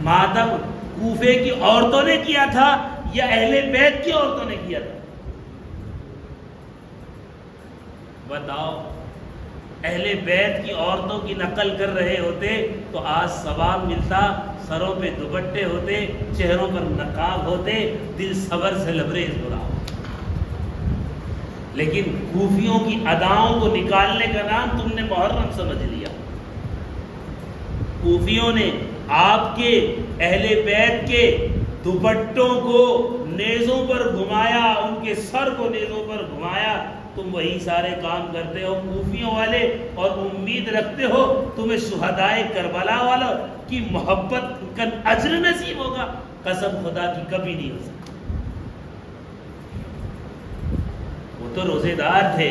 ماتم کوفے کی عورتوں نے کیا تھا یا اہل بیت کی عورتوں نے کیا تھا؟ بتاؤ، اہل بیت کی عورتوں کی نقل کر رہے ہوتے تو آج ثواب ملتا، سروں پہ دوپٹے ہوتے، چہروں پر نقاب ہوتے، دل صبر سے لبریز ہو رہا۔ لیکن کوفیوں کی اداؤں کو نکالنے کا نام تم نے محرم سمجھ لیا. کوفیوں نے آپ کے اہل بیت کے دوپٹوں کو نیزوں پر گھمایا، ان کے سر کو نیزوں پر گھمایا. تم وہی سارے کام کرتے ہو کوفیوں والے، اور امید رکھتے ہو تمہیں شہدائے کربلا والوں کی محبت کا اجر نصیب ہوگا. قسم خدا کی کبھی نہیں ہو سکتا. وہ تو روزے دار تھے،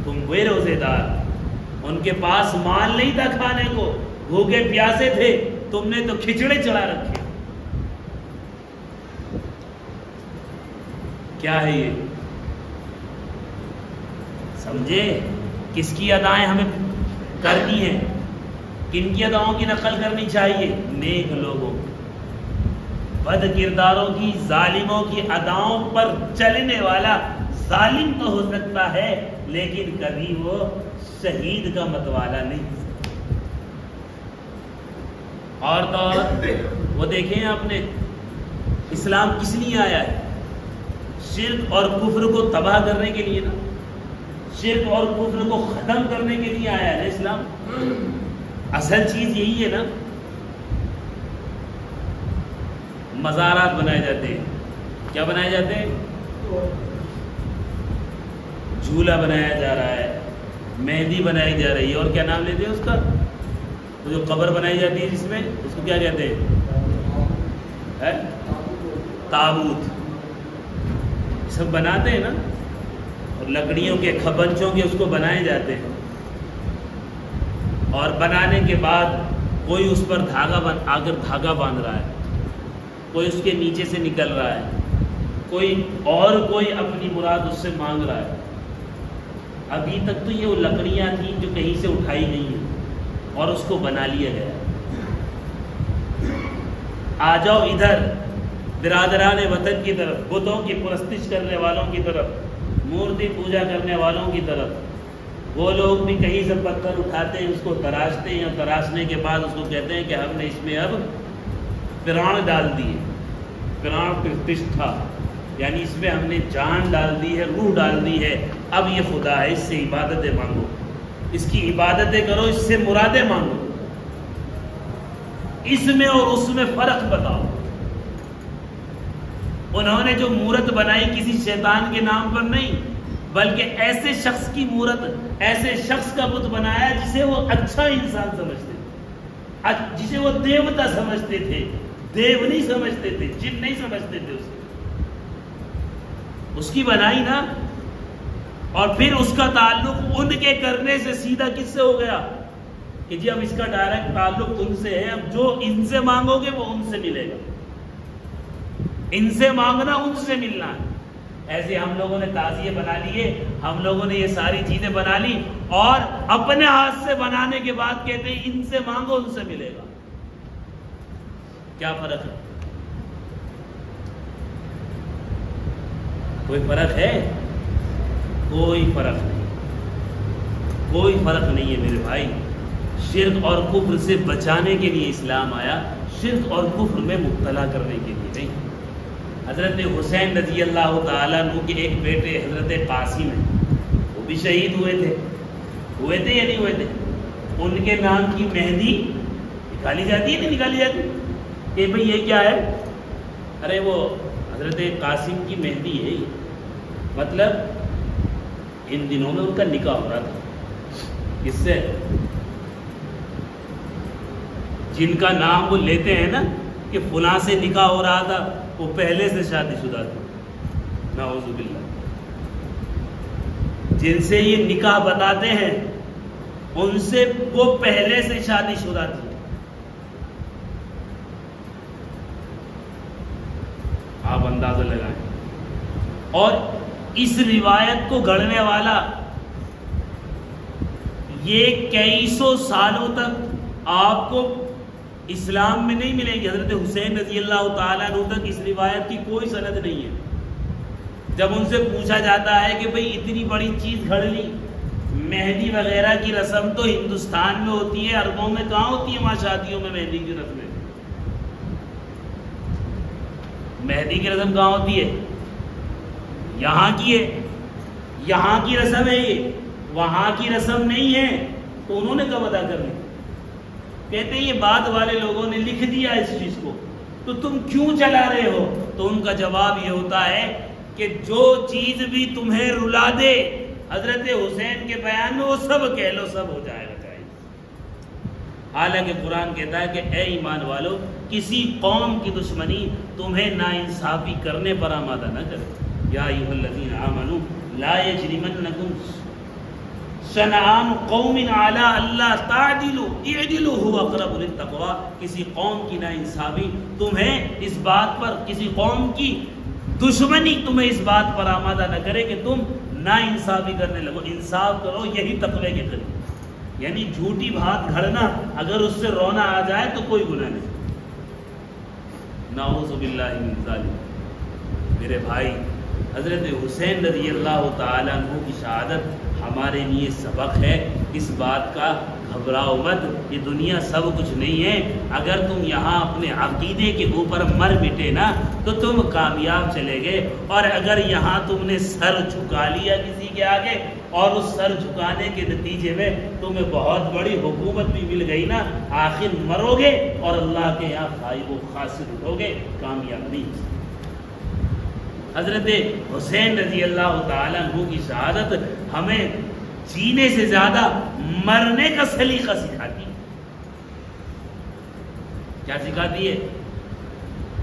تم وہ روزے دار. ان کے پاس مال نہیں تھا کھانے کو، بھوکے پیاسے تھے، تم نے تو کھچڑے چڑھا رکھے. کیا ہے یہ؟ سمجھے کس کی ادائیں ہمیں کرنی ہیں، کن کی اداؤں کی نقل کرنی چاہیے؟ نیک لوگوں، بد کرداروں کی، ظالموں کی اداؤں پر چلنے والا ظالم تو ہو سکتا ہے، لیکن کبھی وہ شہید کا متوالا نہیں. اور تو اور وہ دیکھیں آپ نے، اسلام کس لیے آیا ہے؟ شرک اور کفر کو تباہ کرنے کے لیے نا، شرک اور کفر کو ختم کرنے کے لیے آیا ہے اسلام. اصل چیز یہی ہے نا. مزارات بنائے جاتے ہیں، کیا بنائے جاتے ہیں؟ جھولا بنایا جا رہا ہے، مہندی بنائی جا رہی ہے، اور کیا نام لیتے ہیں اس کا؟ تو جو قبر بنائی جاتی ہے جس میں، اس کو کیا کہتے ہیں؟ تابوت. سب بناتے ہیں نا، اور لکڑیوں کے کھبنچوں کے اس کو بنائے جاتے ہیں. اور بنانے کے بعد کوئی اس پر دھاگا باندھ رہا ہے، کوئی اس کے نیچے سے نکل رہا ہے، کوئی اپنی مراد اس سے مانگ رہا ہے. ابھی تک تو یہ وہ لکڑیاں تھیں جو کہیں سے اٹھائی گئی ہیں اور اس کو بنا لیا گیا. آ جاؤ ادھر برادران وطن کی طرف، بتوں کی پرستش کرنے والوں کی طرف، مورتی پوجا کرنے والوں کی طرف. وہ لوگ بھی کہیں سے پتھر اٹھاتے ہیں، اس کو تراشتے ہیں، اور تراشنے کے بعد اس کو کہتے ہیں کہ ہم نے اس میں اب پران ڈال دیے. پران پرتشٹھا، یعنی اس میں ہم نے جان ڈال دی ہے، روح ڈال دی ہے. اب یہ خدا ہے، اس سے عبادتیں مانگو، اس کی عبادتیں کرو، اس سے مرادیں مانگو. اس میں اور اس میں فرق بتاؤ. انہوں نے جو مورت بنائی کسی شیطان کے نام پر نہیں، بلکہ ایسے شخص کی مورت، ایسے شخص کا بت بنایا جسے وہ اچھا انسان سمجھتے تھے، جسے وہ دیوتا سمجھتے تھے. دیو نہیں سمجھتے تھے، جن نہیں سمجھتے تھے. اس کی بنائی نا، اور پھر اس کا تعلق ان کے کرنے سے سیدھا کس سے ہو گیا کہ جی اب اس کا ڈائریکٹ تعلق ان سے ہے. اب جو ان سے مانگو گے وہ ان سے ملے گا، ان سے مانگنا ان سے ملنا ہے. ایسے ہم لوگوں نے تعزیے بنا لیے، ہم لوگوں نے یہ ساری چیزیں بنا لی، اور اپنے ہاتھ سے بنانے کے بعد کہتے ہیں ان سے مانگو ان سے ملے گا. کیا فرق ہے؟ کوئی فرق ہے؟ کوئی فرق نہیں، کوئی فرق نہیں ہے میرے بھائی. شرک اور کفر سے بچانے کے لیے اسلام آیا، شرک اور کفر میں مبتلا کرنے کے لیے نہیں. حضرت حسین رضی اللہ تعالیٰ عنہ کے ایک بیٹے حضرت قاسم ہیں، وہ بھی شہید ہوئے تھے یا نہیں ہوئے تھے؟ ان کے نام کی مہندی نکالی جاتی ہے نہیں نکالی جاتی؟ کہ بھئی یہ کیا ہے؟ ارے وہ حضرت قاسم کی مہندی ہے. مطلب ان دنوں میں ان کا نکاح ہو رہا تھا. کس سے؟ جن کا نام وہ لیتے ہیں نا کہ فلاں سے نکاح ہو رہا تھا، وہ پہلے سے شادی شدہ تھے. نعوذ باللہ. جن سے یہ نکاح بتاتے ہیں ان سے وہ پہلے سے شادی شدہ تھی. آپ اندازہ لگائیں. اور اس روایت کو گھڑنے والا یہ کئی سو سالوں تک آپ کو اسلام میں نہیں ملے گی. حضرت حسین رضی اللہ تعالیٰ عنہ تک اس روایت کی کوئی سند نہیں ہے. جب ان سے پوچھا جاتا ہے کہ بھئی اتنی بڑی چیز گھڑ لی، مہندی وغیرہ کی رسم تو ہندوستان میں ہوتی ہے، عربوں میں کہاں ہوتی ہے؟ وہاں شادیوں میں مہندی کی رسمیں، مہندی کی رسم کہاں ہوتی ہے؟ یہاں کی ہے. یہاں کی رسم ہے یہ، وہاں کی رسم نہیں ہے، تو انہوں نے کب ادا کرنی؟ کہتے ہیں یہ بعد والے لوگوں نے لکھ دیا اس چیز کو، تو تم کیوں چلا رہے ہو؟ تو ان کا جواب یہ ہوتا ہے کہ جو چیز بھی تمہیں رلا دے حضرت حسین کے بیان میں وہ سب کہہ لو، سب ہو جائے گا۔ حالانکہ قرآن کہتا ہے کہ اے ایمان والو، کسی قوم کی دشمنی تمہیں ناانصافی کرنے پر آمادہ نہ کرے۔ یا ایھا الذین آمنوا لا یجرمنکم شنآن قوم علی الا تعدلوا اعدلوا هو اقرب للتقوی۔ کسی قوم کی ناانصافی تمہیں اس بات پر، کسی قوم کی دشمنی تمہیں اس بات پر آمادہ نہ کرے کہ تم ناانصافی کرنے لگو، انصاف کرو، یہی تقوی کے قریب۔ یعنی جھوٹی بات گھڑنا، اگر اس سے رونا آ جائے تو کوئی گناہ نہیں۔ نعوذ باللہ من ذالک۔ میرے بھائی، حضرت حسین رضی اللہ تعالیٰ عنہ کی شہادت ہمارے لیے سبق ہے۔ اس بات کا گھبراؤ مت، یہ دنیا سب کچھ نہیں ہے۔ اگر تم یہاں اپنے عقیدے کے اوپر مر مٹے نا تو تم کامیاب چلے گئے، اور اگر یہاں تم نے سر جھکا لیا کسی کے آگے اور اس سر جھکانے کے نتیجے میں تمہیں بہت بڑی حکومت بھی مل گئی نا، آخر مرو گے اور اللہ کے یہاں خائب و خاسر اٹھو گے، کامیاب نہیں۔ حضرت حسین رضی اللہ تعالیٰ عنہ کی شہادت ہمیں جینے سے زیادہ مرنے کا سلیقہ سکھاتی ہے۔ کیا سکھاتی ہے؟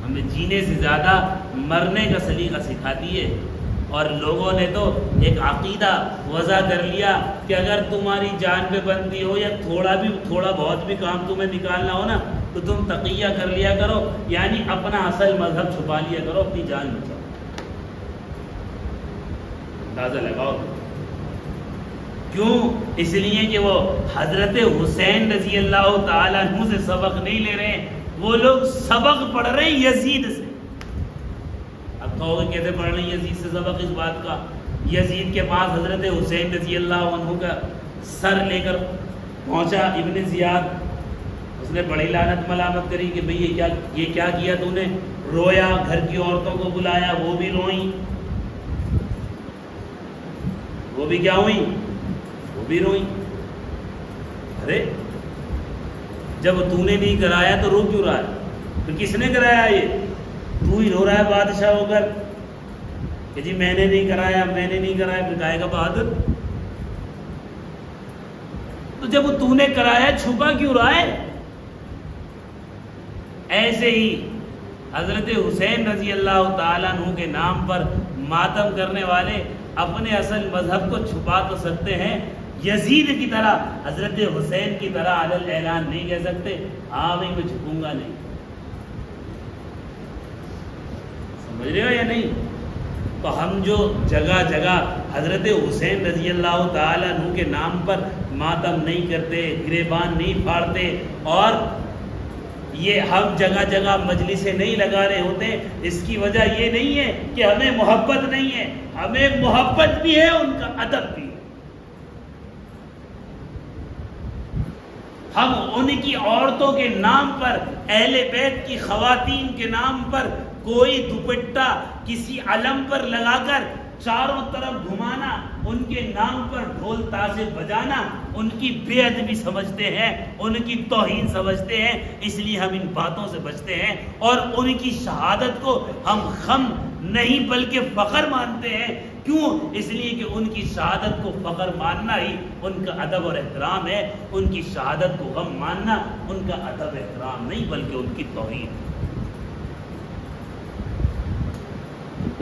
ہمیں جینے سے زیادہ مرنے کا سلیقہ سکھاتی ہے۔ اور لوگوں نے تو ایک عقیدہ وضع کر لیا کہ اگر تمہاری جان پہ بندی ہو یا تھوڑا بہت بھی کام تمہیں نکالنا ہو نا تو تم تقیہ کر لیا کرو، یعنی اپنا اصل مذہب چھپا لیا کرو، اپنی جان بچاؤ۔ اندازہ لگاؤ کیوں؟ اس لیے کہ وہ حضرت حسین رضی اللہ تعالیٰ عنہ سے سبق نہیں لے رہے ہیں، وہ لوگ سبق پڑھ رہے ہیں یزید سے۔ اب کہو گے کیسے پڑھ رہے ہیں یزید سے سبق؟ اس بات کا، یزید کے پاس حضرت حسین رضی اللہ عنہ کا سر لے کر پہنچا ابن زیاد، اس نے بڑی لعنت ملامت کری کہ بھئی یہ کیا کیا تو نے؟ رویا، گھر کی عورتوں کو بلایا، وہ بھی روئیں، وہ بھی کیا ہوئی؟ وہ بھی روئیں۔ ارے جب تو نے نہیں کرایا تو رو کیوں رہا ہے؟ پھر کس نے کرایا؟ یہ تو ہی رو رہا ہے بادشاہ ہو کر کہ جی میں نے نہیں کرایا، میں نے نہیں کرایا، پھر کہے گا بہادر؟ تو جب تو نے کرایا چھپا کیوں رہا ہے؟ ایسے ہی حضرت حسین رضی اللہ تعالیٰ عنہ کے نام پر ماتم کرنے والے اپنے اصل مذہب کو چھپا تو سکتے ہیں، یزید کی طرح، حضرت حسین کی طرح علی اعلان نہیں کہہ سکتے ہاں بھائی میں چھپوں گا نہیں۔ سمجھ رہے ہو یا نہیں؟ تو ہم جو جگہ جگہ حضرت حسین رضی اللہ تعالیٰ عنہ کے نام پر ماتم نہیں کرتے، گریبان نہیں پھاڑتے، اور یہ ہم جگہ جگہ مجلسیں نہیں لگا رہے ہوتے، اس کی وجہ یہ نہیں ہے کہ ہمیں محبت نہیں ہے، ہمیں محبت بھی ہے، ان کا ادب بھی ہے۔ ہم ان کی عورتوں کے نام پر، اہل بیت کی خواتین کے نام پر کوئی دوپٹہ کسی علم پر لگا کر چاروں طرف گھمانا، ان کے نام پر ڈھول تازے بجانا، ان کی بے ادبی سمجھتے ہیں، ان کی توہین سمجھتے ہیں، اس لیے ہم ان باتوں سے بچتے ہیں، اور ان کی شہادت کو ہم غم نہیں بلکہ فخر مانتے ہیں۔ کیوں؟ اس لیے کہ ان کی شہادت کو فخر ماننا ہی ان کا ادب اور احترام ہے، ان کی شہادت کو غم ماننا ان کا ادب احترام نہیں بلکہ ان کی توہین۔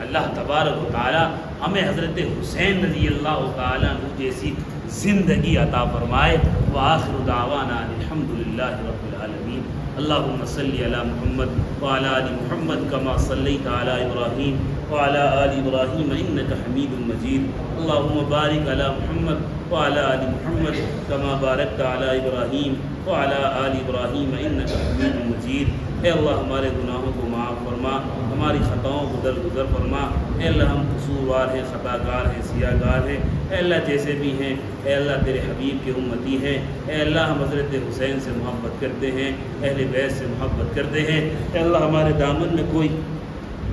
اللہ تبارک و تعالی ہمیں حضرت حسین رضی اللہ تعالیٰ عنہ جیسی زندگی عطا فرمائے۔ وآخر دعوانا الحمدللہ رب العالمین۔ اللہم صلی علی محمد وعلی آل محمد کما صلیت علی ابراہیم وعلی آل ابراہیم انک حمید مجید۔ اللہم بارک علی محمد وعلی آل محمد کما بارکت علی ابراہیم وعلی آل ابراہیم انک حمید مجید۔ اے اللہ ہمارے گناہوں کو معاف فرما، ہماری خطاؤں کو درگزر فرما۔ اے اللہ ہم قصوروار ہیں، خطا کار ہیں، سیاہ کار ہیں، اے اللہ جیسے بھی ہیں، اے اللہ تیرے حبیب کے امتی ہیں، اے اللہ ہم حضرت حسین سے محبت کرتے ہیں، اہل بیت سے محبت کرتے ہیں۔ اے اللہ ہمارے دامن میں کوئی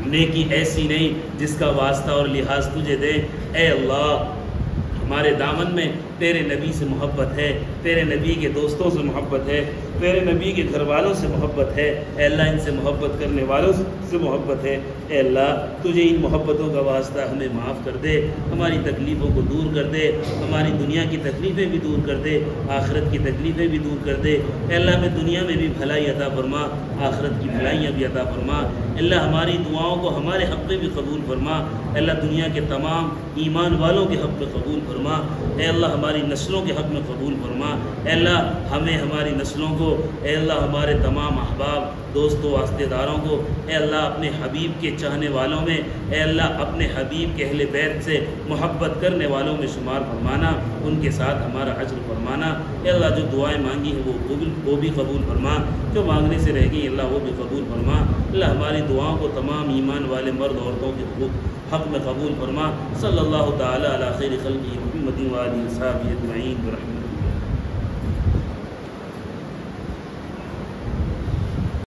نیکی ایسی نہیں جس کا واسطہ اور لحاظ تجھے دے۔ اے اللہ ہمارے دامن میں تیرے نبی سے محبت ہے، تیرے نبی کے دوستوں سے محبت ہے، تیرے نبی کے گھر والوں سے محبت ہے، اے اللہ ان سے محبت کرنے والوں سے محبت ہے، اے اللہ تجھے ان محبتوں کا واسطہ ہمیں معاف کر دے، ہماری تکلیفوں کو دور کر دے، ہماری دنیا کی تکلیفیں بھی دور کر دے، آخرت کی تکلیفیں بھی دور کر دے، اے اللہ ہمیں دنیا میں بھی بھلائی عطا فرما، آخرت کی بھلائیاں بھی عطا فرما، اللہ ہماری دعاؤں کو ہمارے حق میں بھی قبول فرما، اے اللہ دنیا کے تمام ایمان والوں کے حق میں قبول فرما، اے اللہ ہماری نسلوں کے حق میں قبول فرما، اے اللہ ہمیں ہماری نسلوں کو، اے اللہ ہمارے تمام احباب دوستوں واسطے داروں کو، اے اللہ اپنے حبیب کے چاہنے والوں میں، اے اللہ اپنے حبیب کے اہل بیت سے محبت کرنے والوں میں شمار فرمانا، ان کے ساتھ ہمارا اجر فرمانا، اے اللہ جو دعائیں مانگی ہیں وہ بھی قبول فرما، جو مانگنے سے رہ گئی اللہ وہ بھی قبول فرما، اللہ ہماری دعاؤں کو تمام ایمان والے مرد عورتوں کے حق میں قبول فرما، صلی اللہ تعالی علی خیر خلقہ محمد و آلہ وصحبہ اجمعین برحمتہ۔